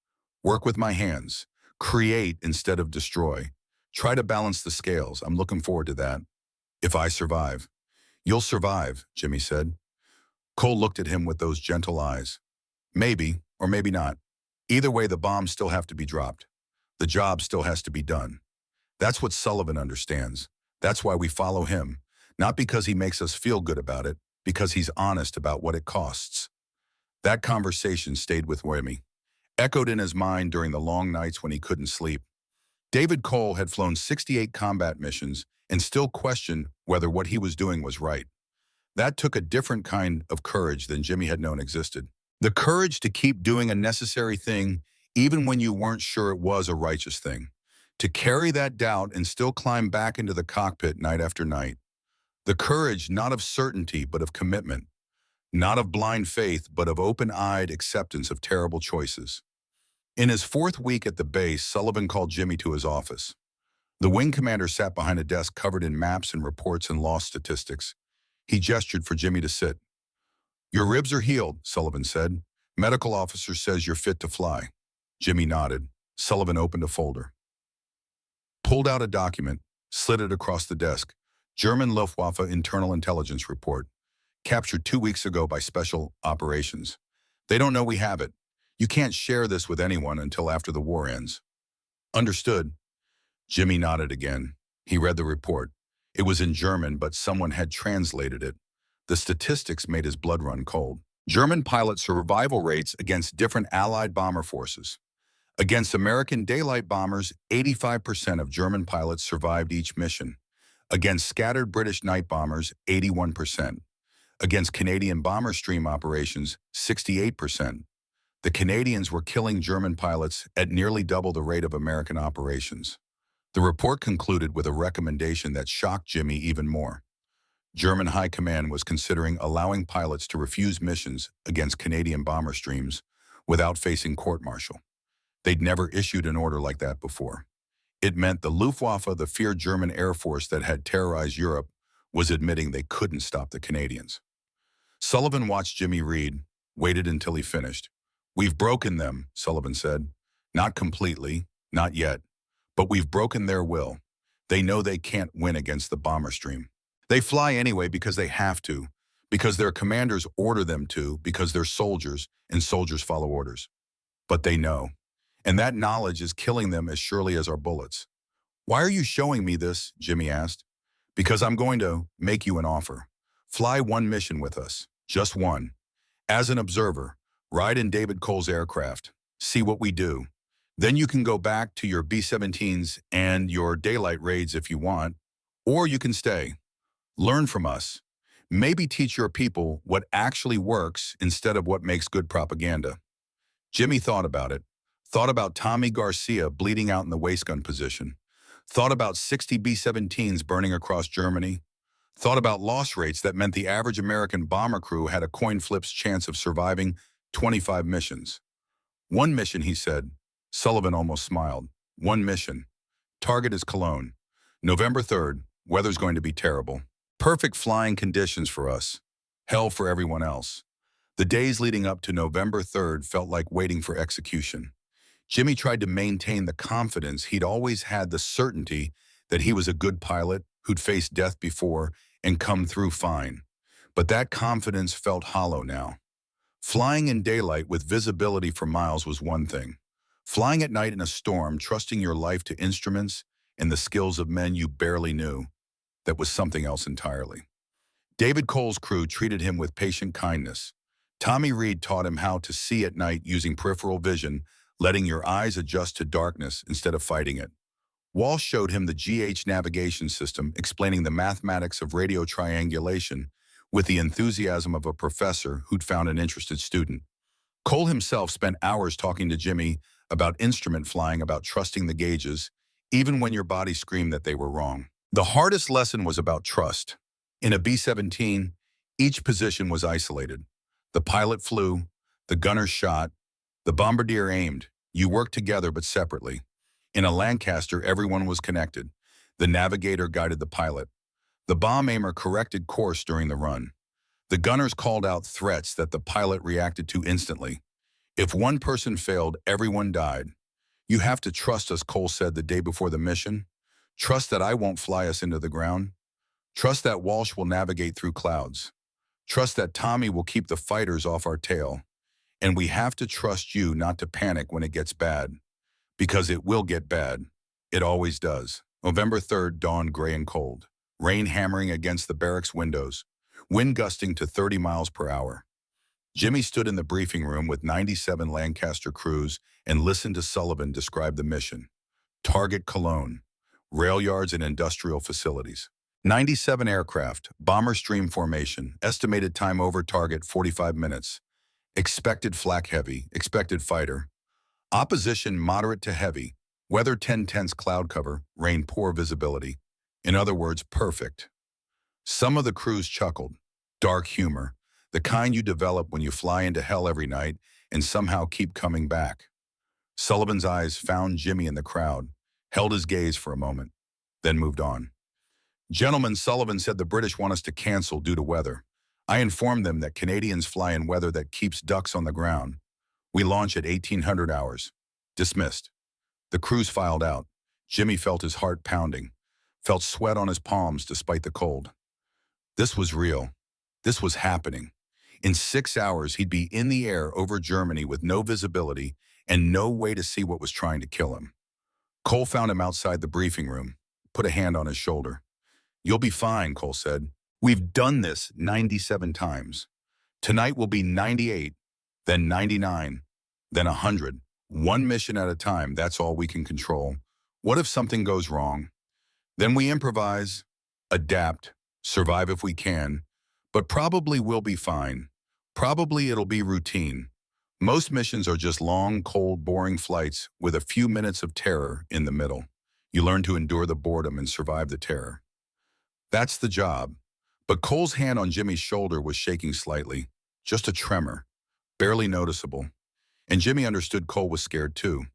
Work with my hands. Create instead of destroy. Try to balance the scales. I'm looking forward to that. If I survive. You'll survive, Jimmy said. Cole looked at him with those gentle eyes. Maybe, or maybe not. Either way, the bombs still have to be dropped. The job still has to be done. That's what Sullivan understands. That's why we follow him. Not because he makes us feel good about it, because he's honest about what it costs. That conversation stayed with Jimmy, echoed in his mind during the long nights when he couldn't sleep. David Cole had flown 68 combat missions and still questioned whether what he was doing was right. That took a different kind of courage than Jimmy had known existed. The courage to keep doing a necessary thing even when you weren't sure it was a righteous thing. To carry that doubt and still climb back into the cockpit night after night. The courage not of certainty but of commitment. Not of blind faith but of open-eyed acceptance of terrible choices. In his fourth week at the base, Sullivan called Jimmy to his office. The wing commander sat behind a desk covered in maps and reports and loss statistics. He gestured for Jimmy to sit. Your ribs are healed, Sullivan said. Medical officer says you're fit to fly. Jimmy nodded. Sullivan opened a folder. Pulled out a document, slid it across the desk. German Luftwaffe internal intelligence report. Captured 2 weeks ago by special operations. They don't know we have it. You can't share this with anyone until after the war ends. Understood. Jimmy nodded again. He read the report. It was in German, but someone had translated it. The statistics made his blood run cold. German pilot survival rates against different Allied bomber forces. Against American daylight bombers, 85% of German pilots survived each mission. Against scattered British night bombers, 81%. Against Canadian bomber stream operations, 68%. The Canadians were killing German pilots at nearly double the rate of American operations. The report concluded with a recommendation that shocked Jimmy even more. German High Command was considering allowing pilots to refuse missions against Canadian bomber streams without facing court-martial. They'd never issued an order like that before. It meant the Luftwaffe, the feared German Air Force that had terrorized Europe, was admitting they couldn't stop the Canadians. Sullivan watched Jimmy read, waited until he finished. We've broken them, Sullivan said. Not completely, not yet. But we've broken their will. They know they can't win against the bomber stream. They fly anyway because they have to, because their commanders order them to, because they're soldiers, and soldiers follow orders. But they know. And that knowledge is killing them as surely as our bullets. Why are you showing me this? Jimmy asked. Because I'm going to make you an offer. Fly one mission with us. Just one. As an observer, ride in David Cole's aircraft. See what we do. Then you can go back to your B-17s and your daylight raids if you want, or you can stay. Learn from us. Maybe teach your people what actually works instead of what makes good propaganda. Jimmy thought about it. Thought about Tommy Garcia bleeding out in the waist gun position. Thought about 60 B-17s burning across Germany. Thought about loss rates that meant the average American bomber crew had a coin flip's chance of surviving 25 missions. One mission, he said. Sullivan almost smiled. One mission. Target is Cologne. November 3rd. Weather's going to be terrible. Perfect flying conditions for us. Hell for everyone else. The days leading up to November 3rd felt like waiting for execution. Jimmy tried to maintain the confidence he'd always had, the certainty that he was a good pilot who'd faced death before and come through fine. But that confidence felt hollow now. Flying in daylight with visibility for miles was one thing. Flying at night in a storm, trusting your life to instruments and the skills of men you barely knew, that was something else entirely. David Cole's crew treated him with patient kindness. Tommy Reed taught him how to see at night using peripheral vision, letting your eyes adjust to darkness instead of fighting it. Walsh showed him the GH navigation system, explaining the mathematics of radio triangulation with the enthusiasm of a professor who'd found an interested student. Cole himself spent hours talking to Jimmy about instrument flying, about trusting the gauges, even when your body screamed that they were wrong. The hardest lesson was about trust. In a B-17, each position was isolated. The pilot flew, the gunner shot, the bombardier aimed. You worked together but separately. In a Lancaster, everyone was connected. The navigator guided the pilot. The bomb aimer corrected course during the run. The gunners called out threats that the pilot reacted to instantly. If one person failed, everyone died. You have to trust us, Cole said the day before the mission. Trust that I won't fly us into the ground. Trust that Walsh will navigate through clouds. Trust that Tommy will keep the fighters off our tail. And we have to trust you not to panic when it gets bad. Because it will get bad. It always does. November 3rd dawned gray and cold. Rain hammering against the barracks windows. Wind gusting to 30 miles per hour. Jimmy stood in the briefing room with 97 Lancaster crews and listened to Sullivan describe the mission. Target Cologne. Rail yards and industrial facilities. 97 aircraft, bomber stream formation, estimated time over target 45 minutes. Expected flak heavy, expected fighter. Opposition moderate to heavy, weather 10 tenths cloud cover, rain poor visibility. In other words, perfect. Some of the crews chuckled. Dark humor, the kind you develop when you fly into hell every night and somehow keep coming back. Sullivan's eyes found Jimmy in the crowd, held his gaze for a moment, then moved on. Gentlemen, Sullivan said the British want us to cancel due to weather. I informed them that Canadians fly in weather that keeps ducks on the ground. We launch at 1800 hours. Dismissed. The crews filed out. Jimmy felt his heart pounding, felt sweat on his palms despite the cold. This was real. This was happening. In 6 hours, he'd be in the air over Germany with no visibility and no way to see what was trying to kill him. Cole found him outside the briefing room, put a hand on his shoulder. You'll be fine, Cole said. We've done this 97 times. Tonight will be 98, then 99, then 100. One mission at a time, that's all we can control. What if something goes wrong? Then we improvise, adapt, survive if we can, but probably we'll be fine. Probably it'll be routine. Most missions are just long, cold, boring flights with a few minutes of terror in the middle. You learn to endure the boredom and survive the terror. That's the job. But Cole's hand on Jimmy's shoulder was shaking slightly, just a tremor, barely noticeable. And Jimmy understood Cole was scared too,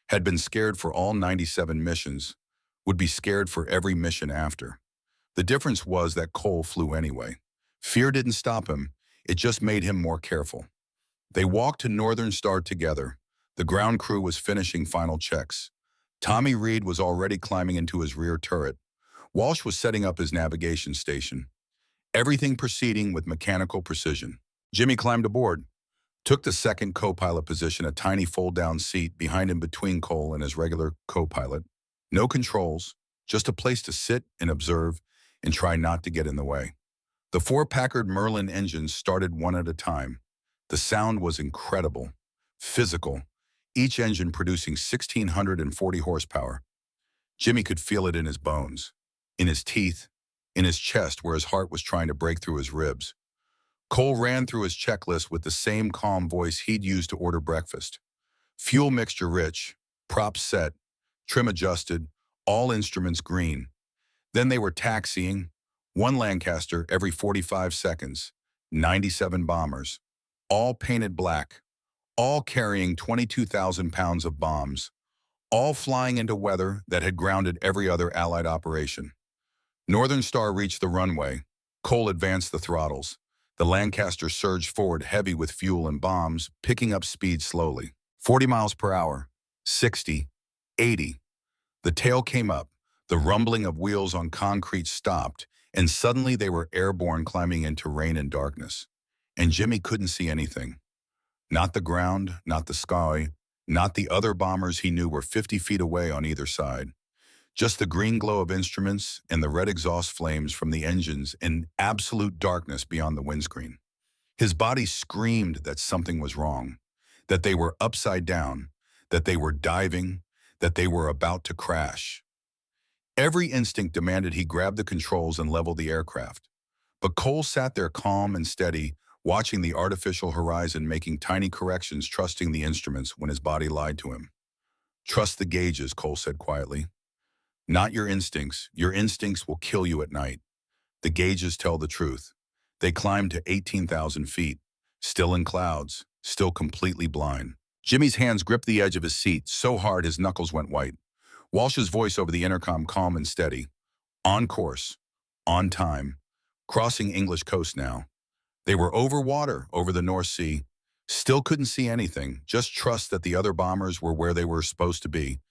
had been scared for all 97 missions, would be scared for every mission after. The difference was that Cole flew anyway. Fear didn't stop him, it just made him more careful. They walked to Northern Star together. The ground crew was finishing final checks. Tommy Reed was already climbing into his rear turret. Walsh was setting up his navigation station. Everything proceeding with mechanical precision. Jimmy climbed aboard, took the second co-pilot position, a tiny fold-down seat behind him between Cole and his regular co-pilot. No controls, just a place to sit and observe and try not to get in the way. The 4 Packard Merlin engines started one at a time. The sound was incredible, physical. each engine producing 1,640 horsepower. Jimmy could feel it in his bones, in his teeth, in his chest where his heart was trying to break through his ribs. Cole ran through his checklist with the same calm voice he'd used to order breakfast. Fuel mixture rich, props set, trim adjusted, all instruments green. Then they were taxiing, one Lancaster every 45 seconds, 97 bombers, all painted black, all carrying 22,000 pounds of bombs, all flying into weather that had grounded every other Allied operation. Northern Star reached the runway. Cole advanced the throttles. The Lancaster surged forward heavy with fuel and bombs, picking up speed slowly. 40 miles per hour, 60, 80. The tail came up. The rumbling of wheels on concrete stopped, and suddenly they were airborne, climbing into rain and darkness. And Jimmy couldn't see anything. Not the ground, not the sky, not the other bombers he knew were 50 feet away on either side. Just the green glow of instruments and the red exhaust flames from the engines in absolute darkness beyond the windscreen. His body screamed that something was wrong, that they were upside down, that they were diving, that they were about to crash. Every instinct demanded he grab the controls and level the aircraft. But Cole sat there calm and steady, watching the artificial horizon, making tiny corrections, trusting the instruments when his body lied to him. "Trust the gauges," Cole said quietly. "Not your instincts. Your instincts will kill you at night. The gauges tell the truth." They climbed to 18,000 feet, still in clouds, still completely blind. Jimmy's hands gripped the edge of his seat so hard his knuckles went white. Walsh's voice over the intercom, calm and steady. "On course. On time. Crossing English coast now." They were over water, over the North Sea. Still couldn't see anything. Just trust that the other bombers were where they were supposed to be.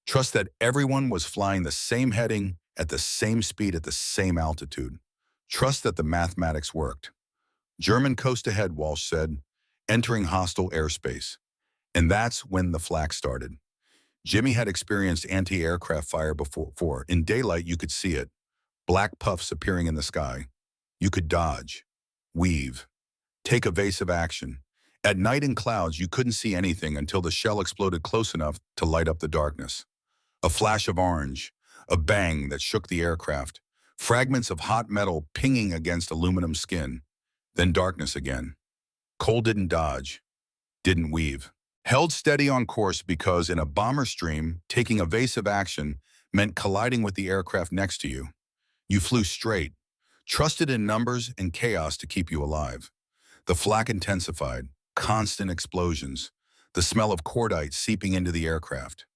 Trust that everyone was flying the same heading, at the same speed, at the same altitude. Trust that the mathematics worked. "German coast ahead," Walsh said, "entering hostile airspace." And that's when the flak started. Jimmy had experienced anti-aircraft fire before. In daylight, you could see it. Black puffs appearing in the sky. You could dodge, weave, take evasive action. At night in clouds, you couldn't see anything until the shell exploded close enough to light up the darkness. A flash of orange, a bang that shook the aircraft, fragments of hot metal pinging against aluminum skin, then darkness again. Cole didn't dodge, didn't weave. Held steady on course because in a bomber stream, taking evasive action meant colliding with the aircraft next to you. You flew straight, trusted in numbers and chaos to keep you alive. The flak intensified, constant explosions, the smell of cordite seeping into the aircraft.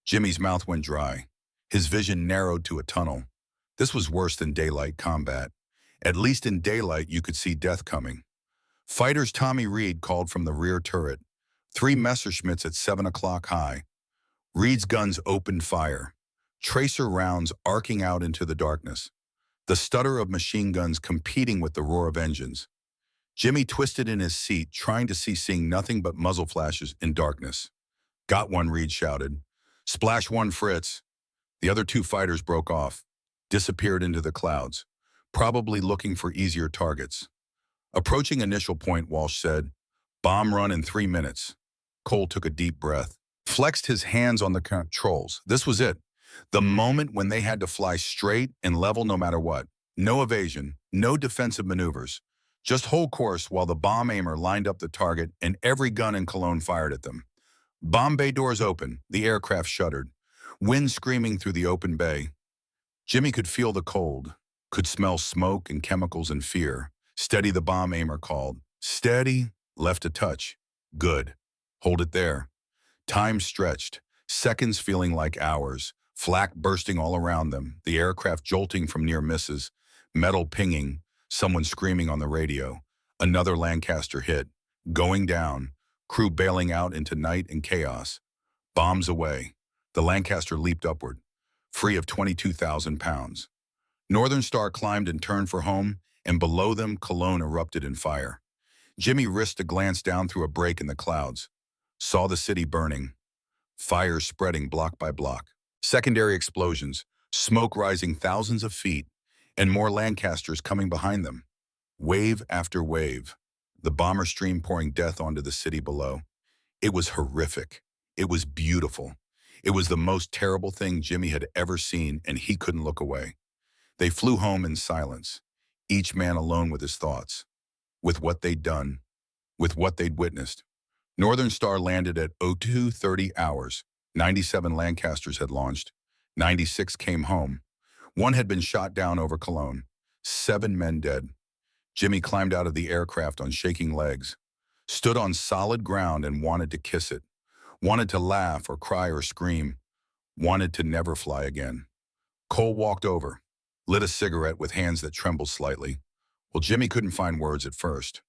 Jimmy's mouth went dry. His vision narrowed to a tunnel. This was worse than daylight combat. At least in daylight, you could see death coming. Fighters Tommy Reed called from the rear turret. 3 Messerschmitts at 7 o'clock high. Reed's guns opened fire. Tracer rounds arcing out into the darkness. The stutter of machine guns competing with the roar of engines. Jimmy twisted in his seat, trying to see, seeing nothing but muzzle flashes in darkness. "Got one," Reed shouted. "Splash one, Fritz." The other 2 fighters broke off, disappeared into the clouds, probably looking for easier targets. "Approaching initial point," Walsh said. "Bomb run in 3 minutes." Cole took a deep breath, flexed his hands on the controls. This was it. The moment when they had to fly straight and level no matter what. No evasion, no defensive maneuvers. Just hold course while the bomb aimer lined up the target and every gun in Cologne fired at them. Bomb bay doors open. The aircraft shuddered. Wind screaming through the open bay. Jimmy could feel the cold, could smell smoke and chemicals and fear. "Steady," the bomb aimer called. "Steady." Left a touch. "Good. Hold it there." Time stretched, seconds feeling like hours, flak bursting all around them, the aircraft jolting from near misses, metal pinging, someone screaming on the radio. Another Lancaster hit, going down, crew bailing out into night and chaos. Bombs away. The Lancaster leaped upward, free of 22,000 pounds. Northern Star climbed and turned for home, and below them Cologne erupted in fire. Jimmy risked a glance down through a break in the clouds. Saw the city burning. Fire spreading block by block. Secondary explosions, smoke rising thousands of feet, and more Lancasters coming behind them. Wave after wave. The bomber stream pouring death onto the city below. It was horrific. It was beautiful. It was the most terrible thing Jimmy had ever seen, and he couldn't look away. They flew home in silence, each man alone with his thoughts, with what they'd done, with what they'd witnessed. Northern Star landed at 02:30 hours. 97 Lancasters had launched. 96 came home. One had been shot down over Cologne. 7 men dead. Jimmy climbed out of the aircraft on shaking legs, stood on solid ground and wanted to kiss it, wanted to laugh or cry or scream, wanted to never fly again. Cole walked over, lit a cigarette with hands that trembled slightly. Well, Jimmy couldn't find words at first.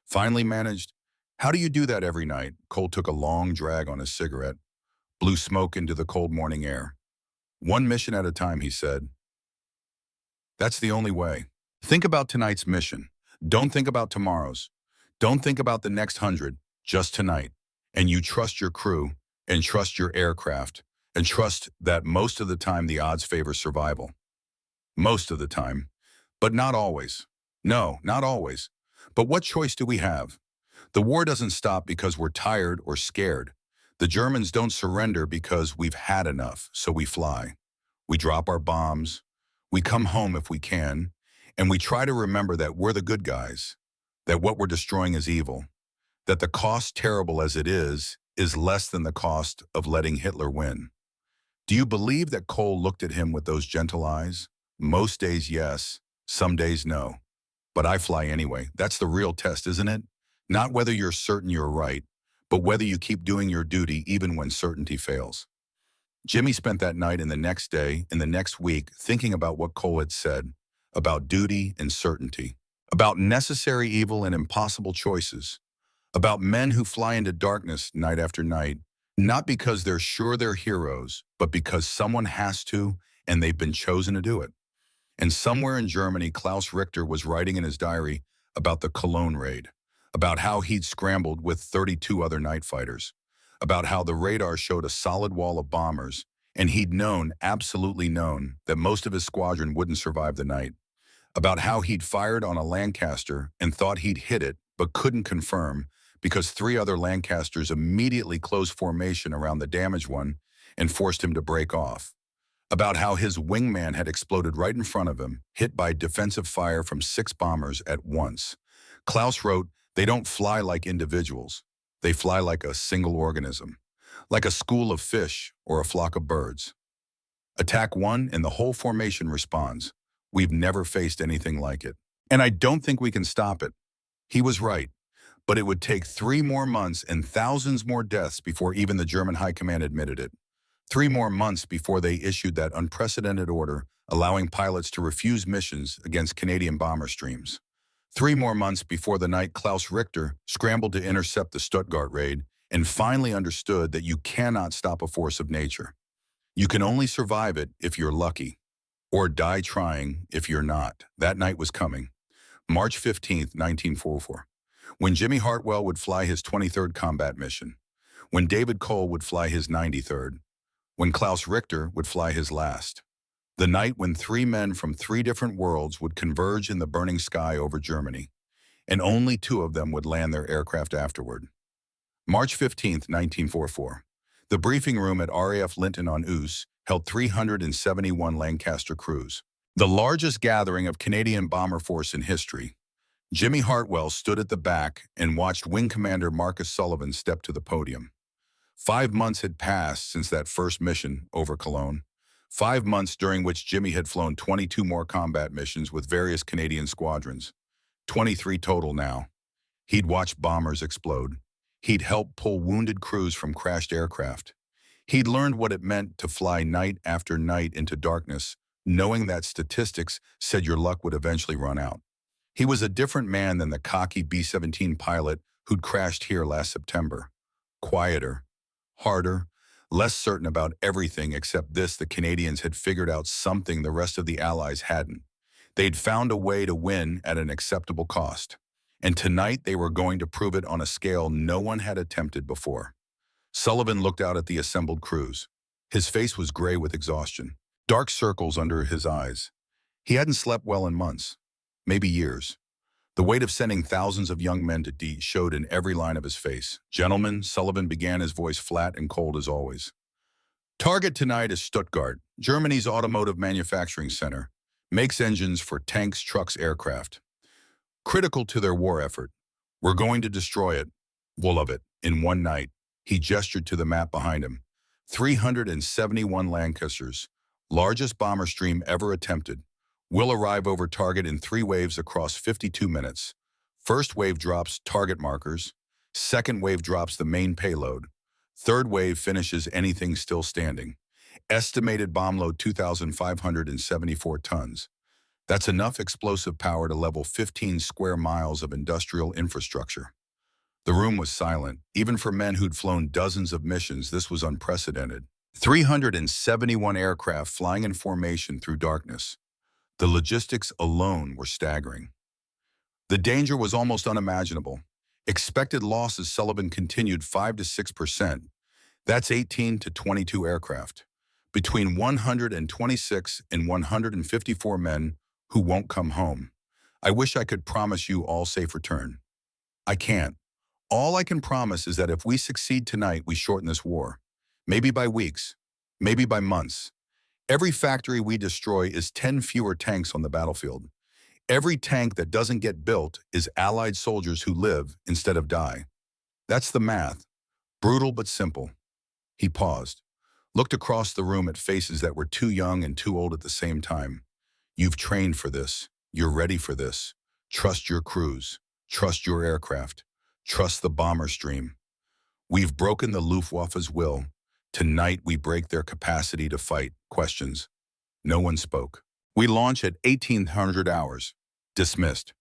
Finally managed, "How do you do that every night?" Cole took a long drag on his cigarette, blew smoke into the cold morning air. "One mission at a time," he said. "That's the only way. Think about tonight's mission. Don't think about tomorrow's. Don't think about the next 100, just tonight. And you trust your crew, and trust your aircraft, and trust that most of the time the odds favor survival. Most of the time. But not always. No, not always. But what choice do we have? The war doesn't stop because we're tired or scared. The Germans don't surrender because we've had enough, so we fly. We drop our bombs. We come home if we can, and we try to remember that we're the good guys, that what we're destroying is evil, that the cost, terrible as it is less than the cost of letting Hitler win." Do you believe that Cole looked at him with those gentle eyes? Most days, yes. Some days, no. But I fly anyway. That's the real test, isn't it? Not whether you're certain you're right, but whether you keep doing your duty even when certainty fails. Jimmy spent that night and the next day and the next week thinking about what Cole had said, about duty and certainty, about necessary evil and impossible choices, about men who fly into darkness night after night, not because they're sure they're heroes, but because someone has to and they've been chosen to do it. And somewhere in Germany, Klaus Richter was writing in his diary about the Cologne raid, about how he'd scrambled with 32 other night fighters, about how the radar showed a solid wall of bombers, and he'd known, absolutely known, that most of his squadron wouldn't survive the night, about how he'd fired on a Lancaster and thought he'd hit it, but couldn't confirm because 3 other Lancasters immediately closed formation around the damaged one and forced him to break off, about how his wingman had exploded right in front of him, hit by defensive fire from 6 bombers at once. Klaus wrote, "They don't fly like individuals. They fly like a single organism, like a school of fish or a flock of birds. Attack one and the whole formation responds. We've never faced anything like it. And I don't think we can stop it." He was right, but it would take 3 more months and thousands more deaths before even the German high command admitted it. 3 more months before they issued that unprecedented order allowing pilots to refuse missions against Canadian bomber streams. 3 more months before the night Klaus Richter scrambled to intercept the Stuttgart raid and finally understood that you cannot stop a force of nature. You can only survive it if you're lucky, or die trying if you're not. That night was coming. March 15th, 1944, when Jimmy Hartwell would fly his 23rd combat mission, when David Cole would fly his 93rd, when Klaus Richter would fly his last. The night when 3 men from 3 different worlds would converge in the burning sky over Germany, and only 2 of them would land their aircraft afterward. March 15th, 1944. The briefing room at RAF Linton on Ouse held 371 Lancaster crews, the largest gathering of Canadian bomber force in history. Jimmy Hartwell stood at the back and watched Wing Commander Marcus Sullivan step to the podium. 5 months had passed since that first mission over Cologne. 5 months during which Jimmy had flown 22 more combat missions with various Canadian squadrons. 23 total now. He'd watched bombers explode. He'd helped pull wounded crews from crashed aircraft. He'd learned what it meant to fly night after night into darkness, knowing that statistics said your luck would eventually run out. He was a different man than the cocky B-17 pilot who'd crashed here last September. Quieter, harder, less certain about everything except this: the Canadians had figured out something the rest of the Allies hadn't. They'd found a way to win at an acceptable cost. And tonight they were going to prove it on a scale no one had attempted before. Sullivan looked out at the assembled crews. His face was gray with exhaustion, dark circles under his eyes. He hadn't slept well in months, maybe years. The weight of sending thousands of young men to D showed in every line of his face. Gentlemen, Sullivan began, his voice flat and cold as always. Target tonight is Stuttgart, Germany's automotive manufacturing center. Makes engines for tanks, trucks, aircraft. Critical to their war effort. We're going to destroy it. Full of it. In one night. He gestured to the map behind him. 371 Lancasters. Largest bomber stream ever attempted. Will arrive over target in 3 waves across 52 minutes. First wave drops target markers. Second wave drops the main payload. Third wave finishes anything still standing. Estimated bomb load 2,574 tons. That's enough explosive power to level 15 square miles of industrial infrastructure. The room was silent. Even for men who'd flown dozens of missions, this was unprecedented. 371 aircraft flying in formation through darkness. The logistics alone were staggering. The danger was almost unimaginable. Expected losses, Sullivan continued, 5 to 6%. That's 18 to 22 aircraft. Between 126 and 154 men who won't come home. I wish I could promise you all safe return. I can't. All I can promise is that if we succeed tonight, we shorten this war. Maybe by weeks, maybe by months. Every factory we destroy is 10 fewer tanks on the battlefield. Every tank that doesn't get built is Allied soldiers who live instead of die. That's the math. Brutal but simple. He paused, looked across the room at faces that were too young and too old at the same time. You've trained for this. You're ready for this. Trust your crews. Trust your aircraft. Trust the bomber stream. We've broken the Luftwaffe's will. Tonight we break their capacity to fight. Questions. No one spoke. We launch at 1800 hours. Dismissed.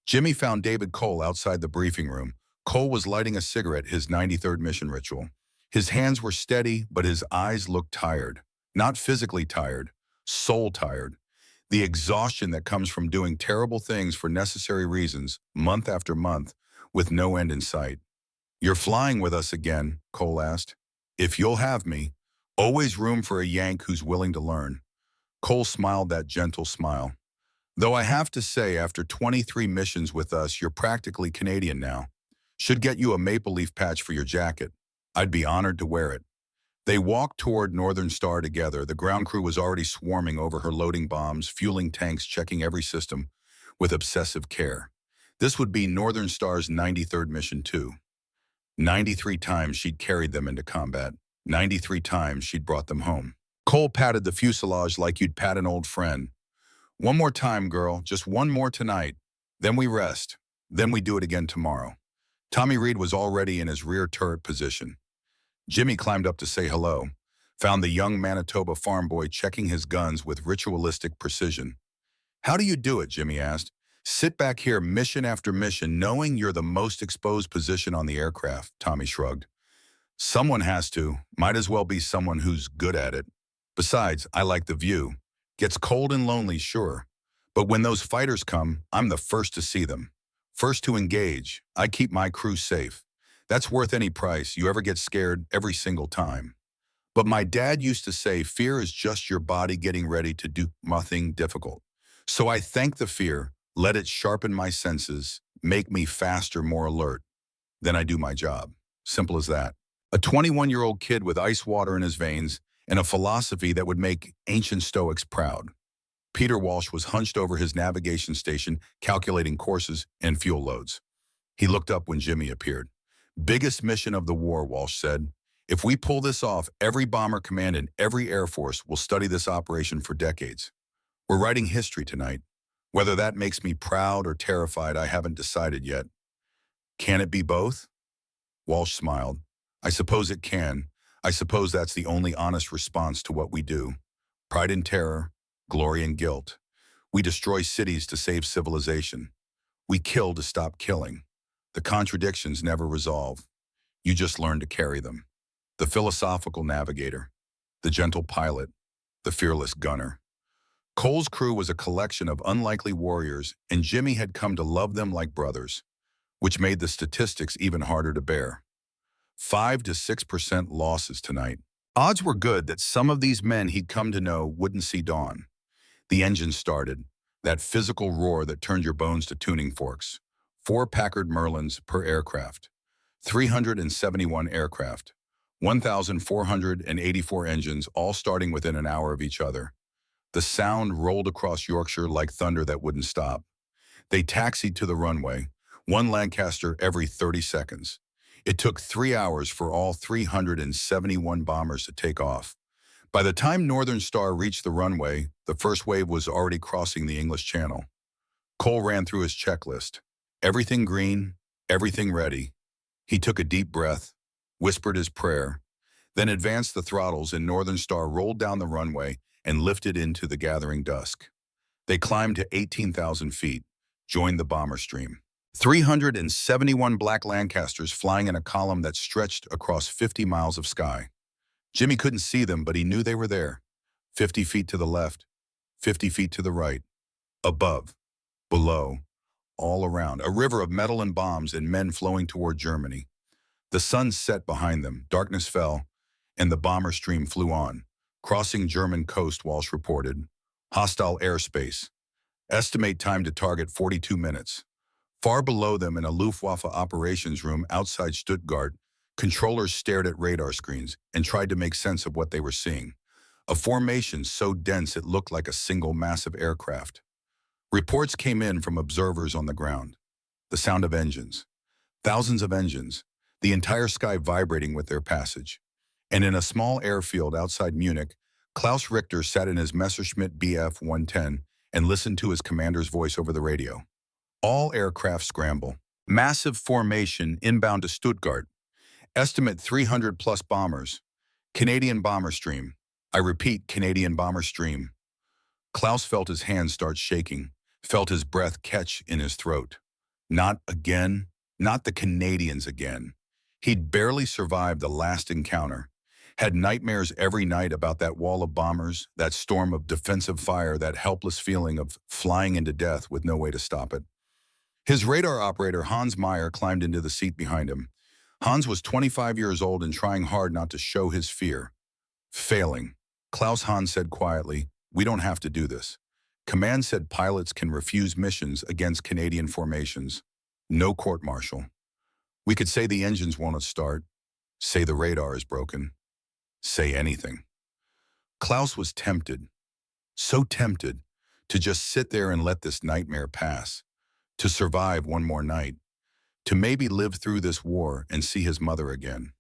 Jimmy found David Cole outside the briefing room. Cole was lighting a cigarette, his 93rd mission ritual. His hands were steady, but his eyes looked tired. Not physically tired, soul tired. The exhaustion that comes from doing terrible things for necessary reasons, month after month, with no end in sight. You're flying with us again, Cole asked. If you'll have me. Always room for a Yank who's willing to learn. Cole smiled that gentle smile. Though I have to say, after 23 missions with us, you're practically Canadian now. Should get you a maple leaf patch for your jacket. I'd be honored to wear it. They walked toward Northern Star together. The ground crew was already swarming over her, loading bombs, fueling tanks, checking every system with obsessive care. This would be Northern Star's 93rd mission too. 93 times she'd carried them into combat. 93 times she'd brought them home. Cole patted the fuselage like you'd pat an old friend. One more time, girl, just one more tonight. Then we rest. Then we do it again tomorrow. Tommy Reed was already in his rear turret position. Jimmy climbed up to say hello, found the young Manitoba farm boy checking his guns with ritualistic precision. How do you do it, Jimmy asked. Sit back here mission after mission, knowing you're the most exposed position on the aircraft, Tommy shrugged. Someone has to. Might as well be someone who's good at it. Besides, I like the view. Gets cold and lonely, sure. But when those fighters come, I'm the first to see them. First to engage. I keep my crew safe. That's worth any price. You ever get scared? Every single time. But my dad used to say, fear is just your body getting ready to do nothing difficult. So I thank the fear, let it sharpen my senses, make me faster, more alert. Then I do my job. Simple as that. A 21-year-old kid with ice water in his veins and a philosophy that would make ancient Stoics proud. Peter Walsh was hunched over his navigation station, calculating courses and fuel loads. He looked up when Jimmy appeared. Biggest mission of the war, Walsh said. If we pull this off, every bomber command and every air force will study this operation for decades. We're writing history tonight. Whether that makes me proud or terrified, I haven't decided yet. Can it be both? Walsh smiled. I suppose it can. I suppose that's the only honest response to what we do. Pride and terror, glory and guilt. We destroy cities to save civilization. We kill to stop killing. The contradictions never resolve. You just learn to carry them. The philosophical navigator, the gentle pilot, the fearless gunner. Cole's crew was a collection of unlikely warriors, and Jimmy had come to love them like brothers, which made the statistics even harder to bear. 5 to 6% losses tonight. Odds were good that some of these men he'd come to know wouldn't see dawn. The engine started, that physical roar that turned your bones to tuning forks. 4 Packard Merlins per aircraft, 371 aircraft, 1,484 engines, all starting within an hour of each other. The sound rolled across Yorkshire like thunder that wouldn't stop. They taxied to the runway, one Lancaster every 30 seconds. It took 3 hours for all 371 bombers to take off. By the time Northern Star reached the runway, the first wave was already crossing the English Channel. Cole ran through his checklist. Everything green, everything ready. He took a deep breath, whispered his prayer, then advanced the throttles, and Northern Star rolled down the runway and lifted into the gathering dusk. They climbed to 18,000 feet, joined the bomber stream. 371 black Lancasters flying in a column that stretched across 50 miles of sky. Jimmy couldn't see them, but he knew they were there. 50 feet to the left, 50 feet to the right, above, below, all around, a river of metal and bombs and men flowing toward Germany. The sun set behind them, darkness fell, and the bomber stream flew on, crossing German coast, Walsh reported. Hostile airspace. Estimate time to target 42 minutes. Far below them in a Luftwaffe operations room outside Stuttgart, controllers stared at radar screens and tried to make sense of what they were seeing. A formation so dense it looked like a single massive aircraft. Reports came in from observers on the ground. The sound of engines. Thousands of engines, the entire sky vibrating with their passage. And in a small airfield outside Munich, Klaus Richter sat in his Messerschmitt Bf 110 and listened to his commander's voice over the radio. All aircraft scramble. Massive formation inbound to Stuttgart. Estimate 300 plus bombers. Canadian bomber stream. I repeat, Canadian bomber stream. Klaus felt his hands start shaking, felt his breath catch in his throat. Not again, not the Canadians again. He'd barely survived the last encounter. Had nightmares every night about that wall of bombers, that storm of defensive fire, that helpless feeling of flying into death with no way to stop it. His radar operator, Hans Meyer, climbed into the seat behind him. Hans was 25 years old and trying hard not to show his fear. Failing. Klaus, Hans said quietly, "We don't have to do this. Command said pilots can refuse missions against Canadian formations. No court-martial. We could say the engines won't start, say the radar is broken, say anything." Klaus was tempted, so tempted, to just sit there and let this nightmare pass, to survive one more night, to maybe live through this war and see his mother again.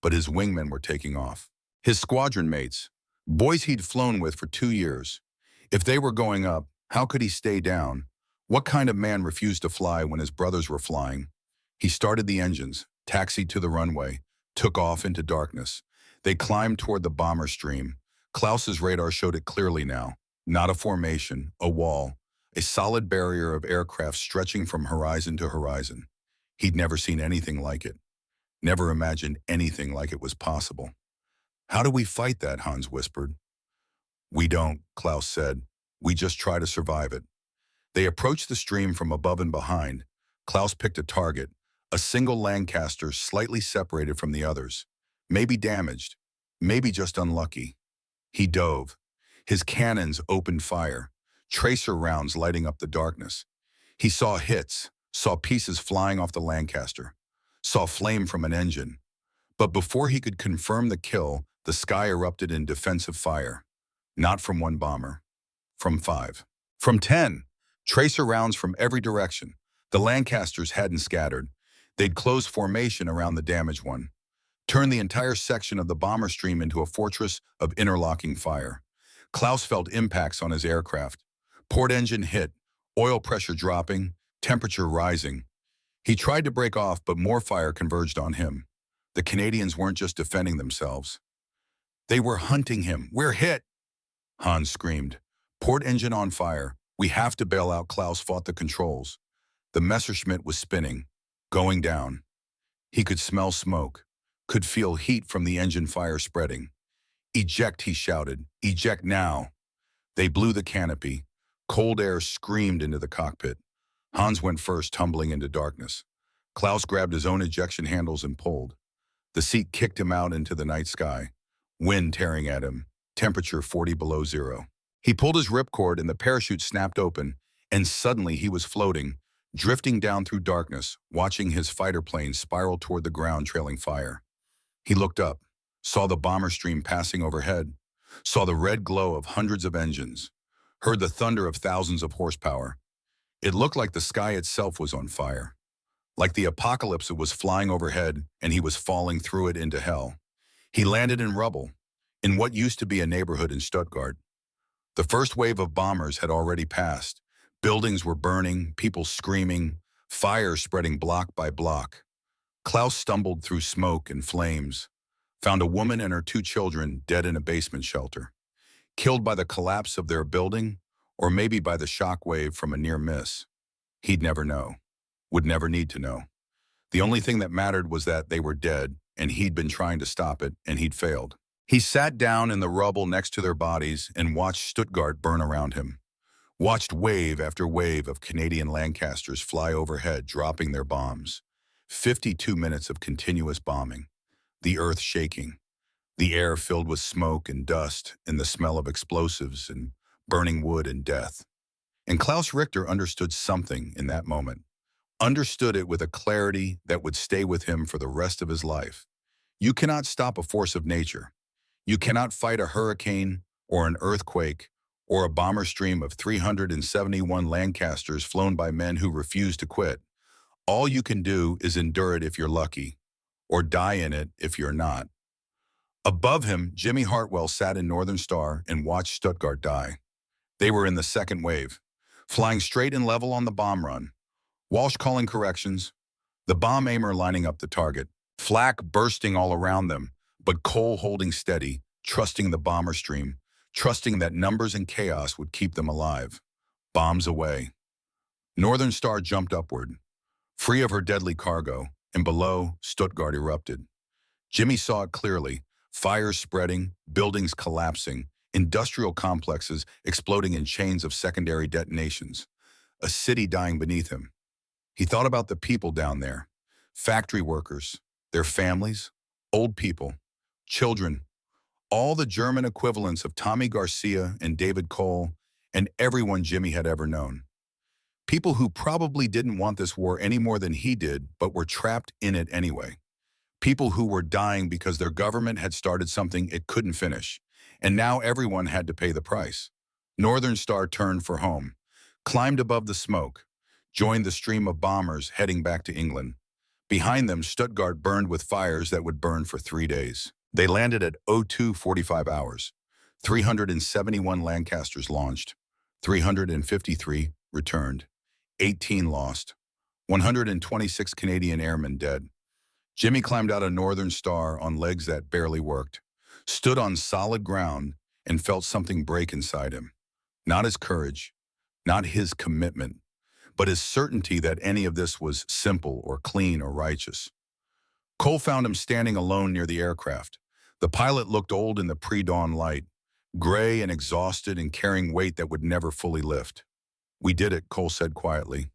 But his wingmen were taking off. His squadron mates, boys he'd flown with for 2 years. If they were going up, how could he stay down? What kind of man refused to fly when his brothers were flying? He started the engines, taxied to the runway, took off into darkness. They climbed toward the bomber stream. Klaus's radar showed it clearly now. Not a formation, a wall, a solid barrier of aircraft stretching from horizon to horizon. He'd never seen anything like it. Never imagined anything like it was possible. "How do we fight that?" Hans whispered. "We don't," Klaus said. "We just try to survive it." They approached the stream from above and behind. Klaus picked a target, a single Lancaster slightly separated from the others. Maybe damaged, maybe just unlucky. He dove. His cannons opened fire, tracer rounds lighting up the darkness. He saw hits, saw pieces flying off the Lancaster, saw flame from an engine. But before he could confirm the kill, the sky erupted in defensive fire. Not from one bomber, from 5. From 10. Tracer rounds from every direction. The Lancasters hadn't scattered. They'd closed formation around the damaged one, turned the entire section of the bomber stream into a fortress of interlocking fire. Klaus felt impacts on his aircraft. Port engine hit, oil pressure dropping, temperature rising. He tried to break off, but more fire converged on him. The Canadians weren't just defending themselves. They were hunting him. "We're hit!" Hans screamed. "Port engine on fire. We have to bail out." Klaus fought the controls. The Messerschmitt was spinning, going down. He could smell smoke, could feel heat from the engine fire spreading. "Eject," he shouted. "Eject now." They blew the canopy. Cold air screamed into the cockpit. Hans went first, tumbling into darkness. Klaus grabbed his own ejection handles and pulled. The seat kicked him out into the night sky. Wind tearing at him, temperature 40 below zero. He pulled his ripcord and the parachute snapped open, and suddenly he was floating, drifting down through darkness, watching his fighter plane spiral toward the ground trailing fire. He looked up, saw the bomber stream passing overhead, saw the red glow of hundreds of engines, heard the thunder of thousands of horsepower. It looked like the sky itself was on fire, like the apocalypse it was flying overhead and he was falling through it into hell. He landed in rubble, in what used to be a neighborhood in Stuttgart. The first wave of bombers had already passed. Buildings were burning, people screaming, fire spreading block by block. Klaus stumbled through smoke and flames, found a woman and her two children dead in a basement shelter, killed by the collapse of their building, or maybe by the shock wave from a near miss. He'd never know, would never need to know. The only thing that mattered was that they were dead, and he'd been trying to stop it, and he'd failed. He sat down in the rubble next to their bodies and watched Stuttgart burn around him, watched wave after wave of Canadian Lancasters fly overhead, dropping their bombs. 52 minutes of continuous bombing, the earth shaking, the air filled with smoke and dust and the smell of explosives and burning wood and death. And Klaus Richter understood something in that moment, understood it with a clarity that would stay with him for the rest of his life. You cannot stop a force of nature. You cannot fight a hurricane or an earthquake or a bomber stream of 371 Lancasters flown by men who refuse to quit. All you can do is endure it if you're lucky, or die in it if you're not. Above him, Jimmy Hartwell sat in Northern Star and watched Stuttgart die. They were in the second wave, flying straight and level on the bomb run. Walsh calling corrections, the bomb aimer lining up the target, flak bursting all around them, but Cole holding steady, trusting the bomber stream, trusting that numbers and chaos would keep them alive. Bombs away. Northern Star jumped upward, free of her deadly cargo, and below, Stuttgart erupted. Jimmy saw it clearly, fires spreading, buildings collapsing, industrial complexes exploding in chains of secondary detonations, a city dying beneath him. He thought about the people down there, factory workers, their families, old people, children, all the German equivalents of Tommy Garcia and David Cole and everyone Jimmy had ever known. People who probably didn't want this war any more than he did, but were trapped in it anyway. People who were dying because their government had started something it couldn't finish, and now everyone had to pay the price. Northern Star turned for home, climbed above the smoke, joined the stream of bombers heading back to England. Behind them, Stuttgart burned with fires that would burn for 3 days. They landed at 02:45 hours. 371 Lancasters launched, 353 returned, 18 lost, 126 Canadian airmen dead. Jimmy climbed out of Northern Star on legs that barely worked, stood on solid ground, and felt something break inside him. Not his courage, not his commitment, but his certainty that any of this was simple or clean or righteous. Cole found him standing alone near the aircraft. The pilot looked old in the pre-dawn light, gray and exhausted and carrying weight that would never fully lift. "We did it," Cole said quietly.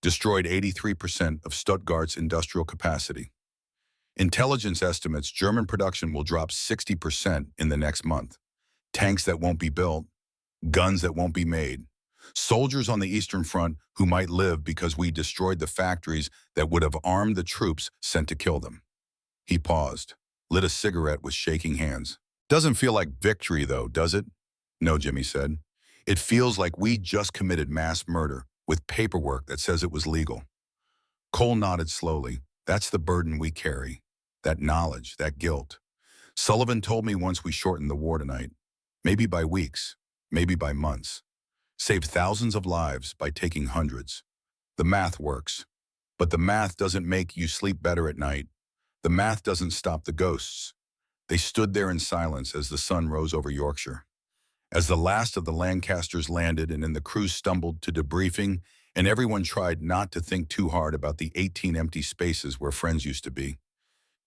"Destroyed 83% of Stuttgart's industrial capacity. Intelligence estimates German production will drop 60% in the next month. Tanks that won't be built, guns that won't be made, soldiers on the Eastern Front who might live because we destroyed the factories that would have armed the troops sent to kill them." He paused, lit a cigarette with shaking hands. "Doesn't feel like victory though, does it?" "No," Jimmy said. "It feels like we just committed mass murder with paperwork that says it was legal." Cole nodded slowly. "That's the burden we carry. That knowledge, that guilt. Sullivan told me once we shortened the war tonight. Maybe by weeks, maybe by months. Saved thousands of lives by taking hundreds. The math works. But the math doesn't make you sleep better at night. The math doesn't stop the ghosts." They stood there in silence as the sun rose over Yorkshire. As the last of the Lancasters landed and the crew stumbled to debriefing, and everyone tried not to think too hard about the 18 empty spaces where friends used to be.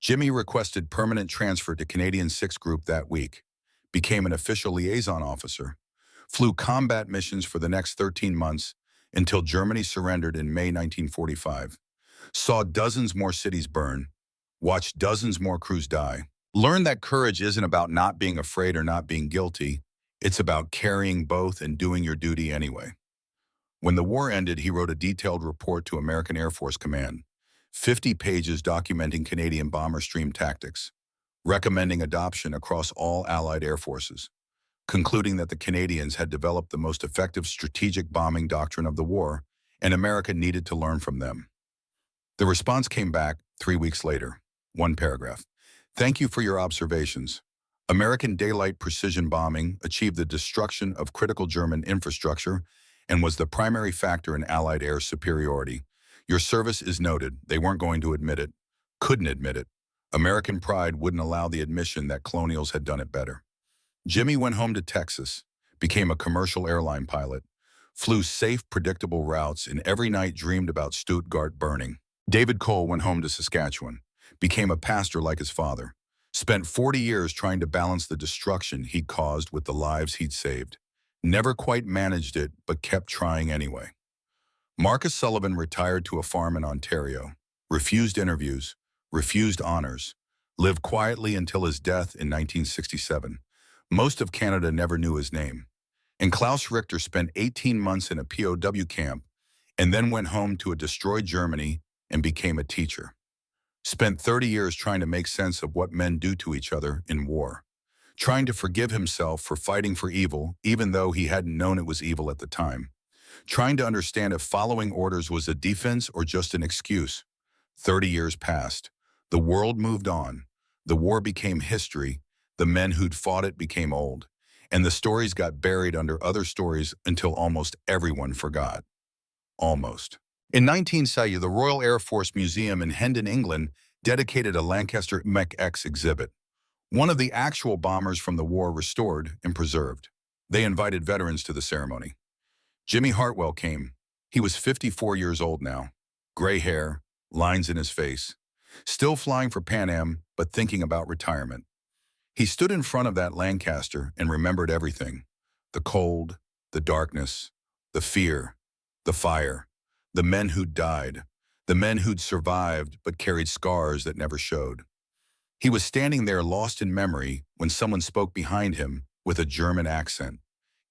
Jimmy requested permanent transfer to Canadian 6th Group that week, became an official liaison officer, flew combat missions for the next 13 months until Germany surrendered in May 1945, saw dozens more cities burn, watched dozens more crews die, learned that courage isn't about not being afraid or not being guilty, it's about carrying both and doing your duty anyway. When the war ended, he wrote a detailed report to American Air Force Command, 50 pages documenting Canadian bomber stream tactics, recommending adoption across all Allied air forces, concluding that the Canadians had developed the most effective strategic bombing doctrine of the war, and America needed to learn from them. The response came back 3 weeks later. One paragraph. Thank you for your observations. American daylight precision bombing achieved the destruction of critical German infrastructure and was the primary factor in Allied air superiority. Your service is noted. They weren't going to admit it. Couldn't admit it. American pride wouldn't allow the admission that colonials had done it better. Jimmy went home to Texas, became a commercial airline pilot, flew safe, predictable routes, and every night dreamed about Stuttgart burning. David Cole went home to Saskatchewan, became a pastor like his father, spent 40 years trying to balance the destruction he'd caused with the lives he'd saved. Never quite managed it, but kept trying anyway. Marcus Sullivan retired to a farm in Ontario, refused interviews, refused honors, lived quietly until his death in 1967. Most of Canada never knew his name. And Klaus Richter spent 18 months in a POW camp and then went home to a destroyed Germany and became a teacher. Spent 30 years trying to make sense of what men do to each other in war, trying to forgive himself for fighting for evil, even though he hadn't known it was evil at the time, trying to understand if following orders was a defense or just an excuse. 30 years passed. The world moved on. The war became history. The men who'd fought it became old. And the stories got buried under other stories until almost everyone forgot. Almost. In 1970, the Royal Air Force Museum in Hendon, England, dedicated a Lancaster Mech-X exhibit, one of the actual bombers from the war restored and preserved. They invited veterans to the ceremony. Jimmy Hartwell came. He was 54 years old now, gray hair, lines in his face, still flying for Pan Am, but thinking about retirement. He stood in front of that Lancaster and remembered everything: the cold, the darkness, the fear, the fire, the men who'd died, the men who'd survived but carried scars that never showed. He was standing there lost in memory when someone spoke behind him with a German accent.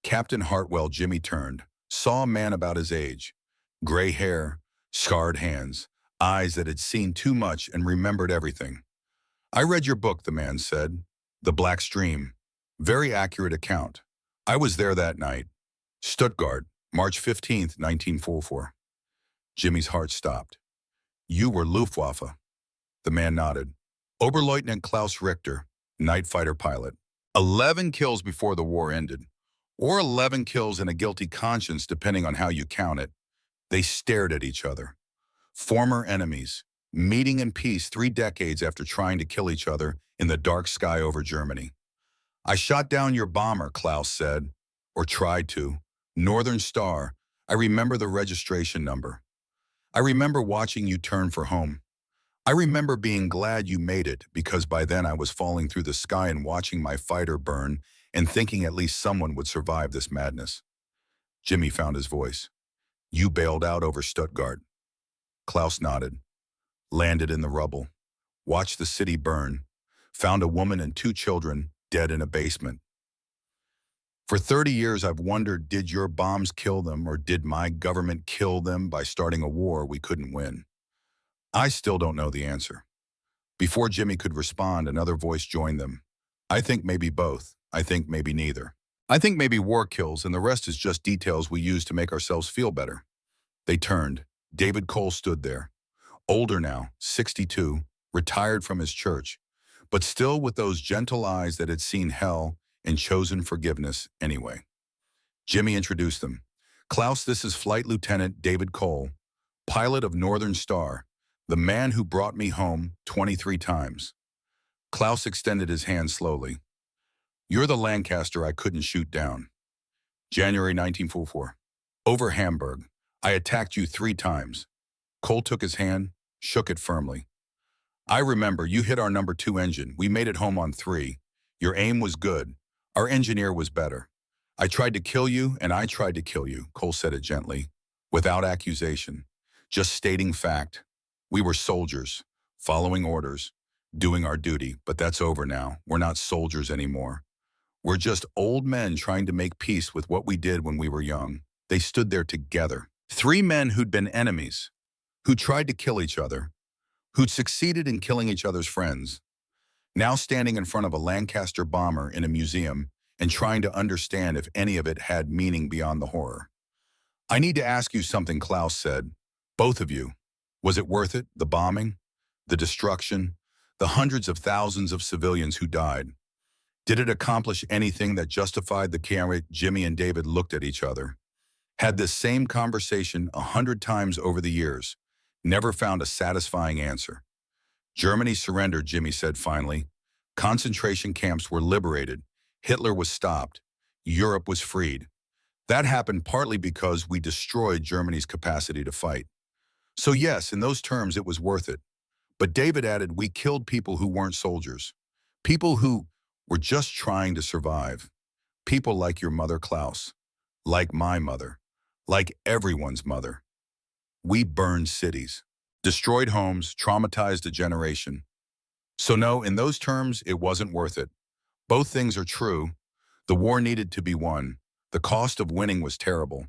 Captain Hartwell. Jimmy turned, saw a man about his age, gray hair, scarred hands, eyes that had seen too much and remembered everything. I read your book, the man said. The Black Stream. Very accurate account. I was there that night. Stuttgart, March 15th, 1944. Jimmy's heart stopped. You were Luftwaffe. The man nodded. Oberleutnant Klaus Richter, night fighter pilot. 11 kills before the war ended, or 11 kills and a guilty conscience depending on how you count it. They stared at each other. Former enemies, meeting in peace 3 decades after trying to kill each other in the dark sky over Germany. I shot down your bomber, Klaus said, or tried to. Northern Star. I remember the registration number. I remember watching you turn for home. I remember being glad you made it because by then I was falling through the sky and watching my fighter burn and thinking at least someone would survive this madness. Jimmy found his voice. You bailed out over Stuttgart. Klaus nodded. Landed in the rubble. Watched the city burn. Found a woman and 2 children dead in a basement. For 30 years, I've wondered, did your bombs kill them or did my government kill them by starting a war we couldn't win? I still don't know the answer. Before Jimmy could respond, another voice joined them. I think maybe both. I think maybe neither. I think maybe war kills and the rest is just details we use to make ourselves feel better. They turned. David Cole stood there. Older now, 62, retired from his church, but still with those gentle eyes that had seen hell and chosen forgiveness anyway. Jimmy introduced them. Klaus, this is Flight Lieutenant David Cole, pilot of Northern Star, the man who brought me home 23 times. Klaus extended his hand slowly. You're the Lancaster I couldn't shoot down. January 1944. Over Hamburg. I attacked you 3 times. Cole took his hand, shook it firmly. I remember you hit our number 2 engine. We made it home on 3. Your aim was good. Our engineer was better. I tried to kill you and I tried to kill you, Cole said it gently, without accusation, just stating fact. We were soldiers, following orders, doing our duty, but that's over now. We're not soldiers anymore. We're just old men trying to make peace with what we did when we were young. They stood there together. Three men who'd been enemies, who tried to kill each other, who'd succeeded in killing each other's friends, now standing in front of a Lancaster bomber in a museum and trying to understand if any of it had meaning beyond the horror. I need to ask you something, Klaus said. Both of you. Was it worth it? The bombing? The destruction? The hundreds of thousands of civilians who died? Did it accomplish anything that justified the camera? Jimmy and David looked at each other. Had this same conversation 100 times over the years. Never found a satisfying answer. Germany surrendered, Jimmy said finally. Concentration camps were liberated. Hitler was stopped. Europe was freed. That happened partly because we destroyed Germany's capacity to fight. So yes, in those terms, it was worth it. But David added, we killed people who weren't soldiers. People who were just trying to survive. People like your mother, Klaus. Like my mother. Like everyone's mother. We burned cities. Destroyed homes, traumatized a generation. So no, in those terms, it wasn't worth it. Both things are true. The war needed to be won. The cost of winning was terrible.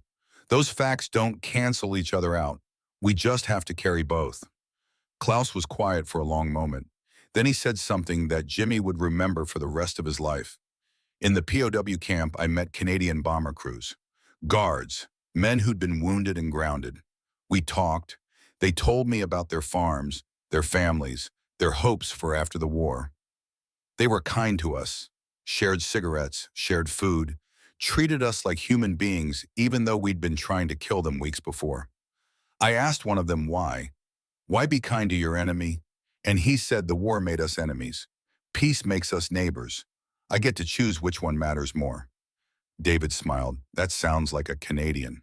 Those facts don't cancel each other out. We just have to carry both. Klaus was quiet for a long moment. Then he said something that Jimmy would remember for the rest of his life. In the POW camp, I met Canadian bomber crews. Guards, men who'd been wounded and grounded. We talked. They told me about their farms, their families, their hopes for after the war. They were kind to us, shared cigarettes, shared food, treated us like human beings even though we'd been trying to kill them weeks before. I asked one of them why. Why be kind to your enemy? And he said the war made us enemies. Peace makes us neighbors. I get to choose which one matters more. David smiled. That sounds like a Canadian.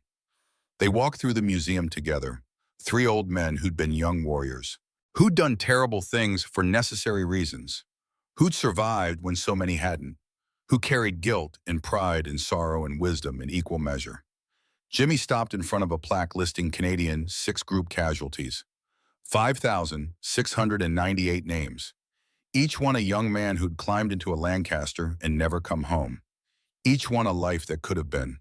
They walked through the museum together, three old men who'd been young warriors, who'd done terrible things for necessary reasons, who'd survived when so many hadn't, who carried guilt and pride and sorrow and wisdom in equal measure. Jimmy stopped in front of a plaque listing Canadian six-group casualties, 5,698 names, each one a young man who'd climbed into a Lancaster and never come home, each one a life that could have been.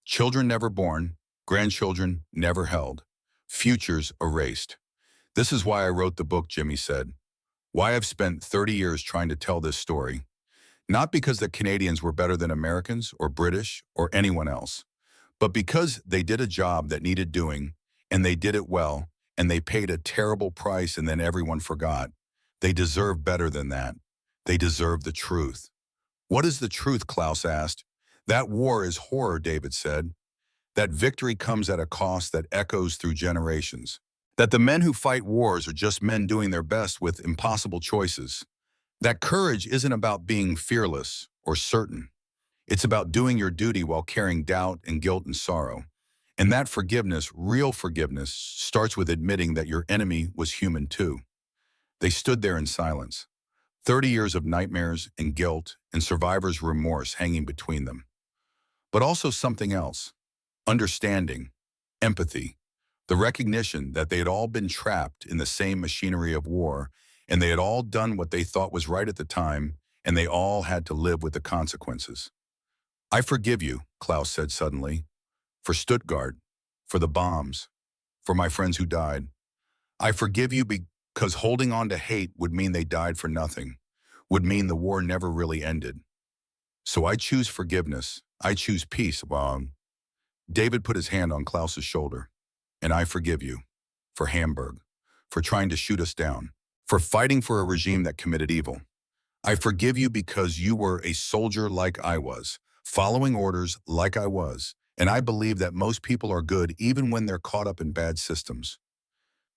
Children never born, grandchildren never held, futures erased. This is why I wrote the book, Jimmy said. Why I've spent 30 years trying to tell this story. Not because the Canadians were better than Americans or British or anyone else, but because they did a job that needed doing, and they did it well, and they paid a terrible price and then everyone forgot. They deserve better than that. They deserve the truth. What is the truth, Klaus asked. That war is horror, David said. That victory comes at a cost that echoes through generations. That the men who fight wars are just men doing their best with impossible choices. That courage isn't about being fearless or certain. It's about doing your duty while carrying doubt and guilt and sorrow. And that forgiveness, real forgiveness, starts with admitting that your enemy was human too. They stood there in silence, 30 years of nightmares and guilt and survivor's remorse hanging between them. But also something else, understanding, empathy, the recognition that they had all been trapped in the same machinery of war, and they had all done what they thought was right at the time, and they all had to live with the consequences. I forgive you, Klaus said suddenly, for Stuttgart, for the bombs, for my friends who died. I forgive you because holding on to hate would mean they died for nothing, would mean the war never really ended. So I choose forgiveness. I choose peace. David put his hand on Klaus's shoulder. And I forgive you for Hamburg, for trying to shoot us down, for fighting for a regime that committed evil. I forgive you because you were a soldier like I was, following orders like I was, and I believe that most people are good even when they're caught up in bad systems.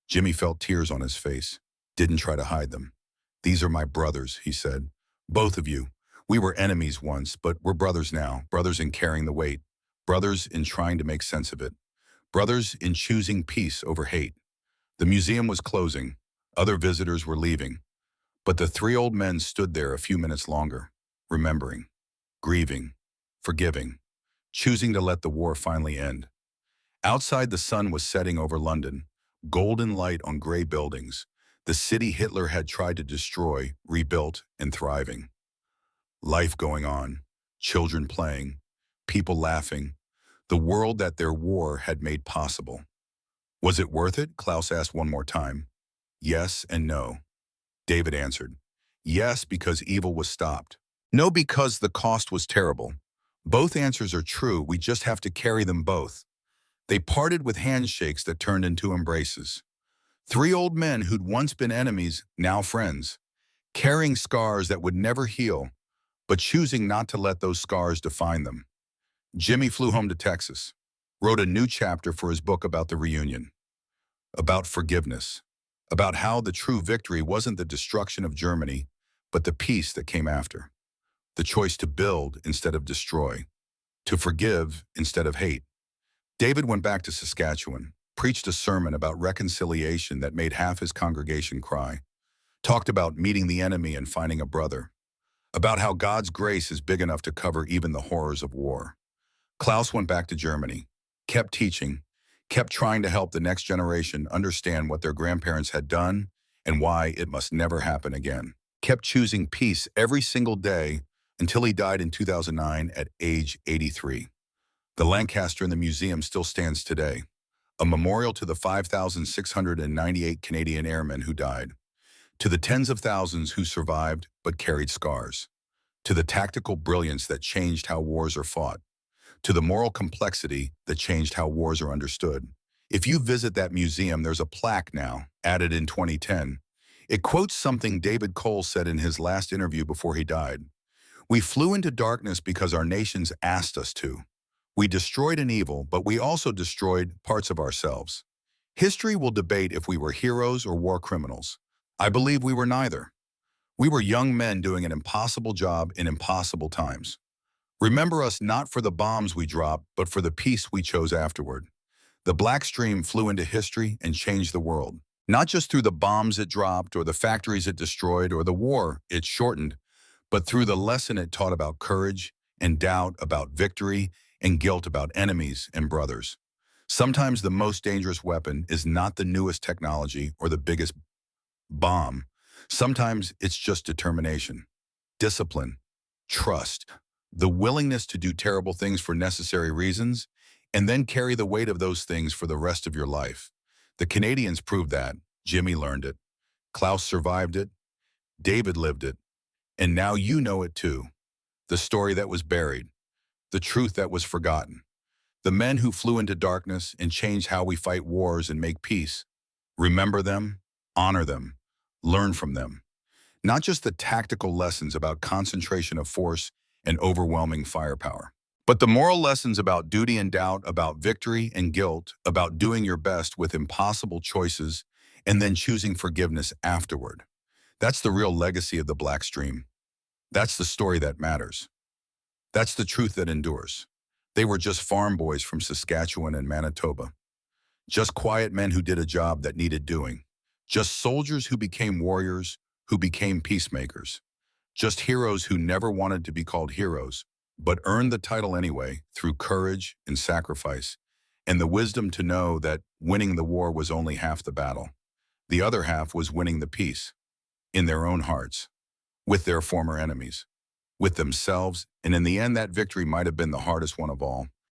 Jimmy felt tears on his face, didn't try to hide them. These are my brothers, he said. Both of you. We were enemies once, but we're brothers now, brothers in carrying the weight, brothers in trying to make sense of it. Brothers in choosing peace over hate. The museum was closing. Other visitors were leaving. But the three old men stood there a few minutes longer, remembering, grieving, forgiving, choosing to let the war finally end. Outside, the sun was setting over London, golden light on gray buildings, the city Hitler had tried to destroy, rebuilt, and thriving. Life going on, children playing, people laughing, the world that their war had made possible. Was it worth it? Klaus asked one more time. Yes and no. David answered. Yes, because evil was stopped. No, because the cost was terrible. Both answers are true, we just have to carry them both. They parted with handshakes that turned into embraces. Three old men who'd once been enemies, now friends, carrying scars that would never heal, but choosing not to let those scars define them. Jimmy flew home to Texas, wrote a new chapter for his book about the reunion, about forgiveness, about how the true victory wasn't the destruction of Germany, but the peace that came after. The choice to build instead of destroy, to forgive instead of hate. David went back to Saskatchewan, preached a sermon about reconciliation that made half his congregation cry, talked about meeting the enemy and finding a brother, about how God's grace is big enough to cover even the horrors of war. Klaus went back to Germany, kept teaching, kept trying to help the next generation understand what their grandparents had done and why it must never happen again. Kept choosing peace every single day until he died in 2009 at age 83. The Lancaster in the museum still stands today, a memorial to the 5,698 Canadian airmen who died, to the tens of thousands who survived but carried scars, to the tactical brilliance that changed how wars are fought, to the moral complexity that changed how wars are understood. If you visit that museum, there's a plaque now, added in 2010. It quotes something David Cole said in his last interview before he died. We flew into darkness because our nations asked us to. We destroyed an evil, but we also destroyed parts of ourselves. History will debate if we were heroes or war criminals. I believe we were neither. We were young men doing an impossible job in impossible times. Remember us not for the bombs we dropped, but for the peace we chose afterward. The Black Stream flew into history and changed the world, not just through the bombs it dropped or the factories it destroyed or the war it shortened, but through the lesson it taught about courage and doubt about victory and guilt about enemies and brothers. Sometimes the most dangerous weapon is not the newest technology or the biggest bomb. Sometimes it's just determination, discipline, trust, the willingness to do terrible things for necessary reasons, and then carry the weight of those things for the rest of your life. The Canadians proved that. Jimmy learned it. Klaus survived it. David lived it. And now you know it too. The story that was buried. The truth that was forgotten. The men who flew into darkness and changed how we fight wars and make peace. Remember them, honor them, learn from them. Not just the tactical lessons about concentration of force and overwhelming firepower, but the moral lessons about duty and doubt, about victory and guilt, about doing your best with impossible choices and then choosing forgiveness afterward. That's the real legacy of the Black Stream. That's the story that matters. That's the truth that endures. They were just farm boys from Saskatchewan and Manitoba. Just quiet men who did a job that needed doing. Just soldiers who became warriors, who became peacemakers. Just heroes who never wanted to be called heroes, but earned the title anyway through courage and sacrifice, and the wisdom to know that winning the war was only half the battle. The other half was winning the peace, in their own hearts, with their former enemies, with themselves, and in the end that victory might have been the hardest one of all.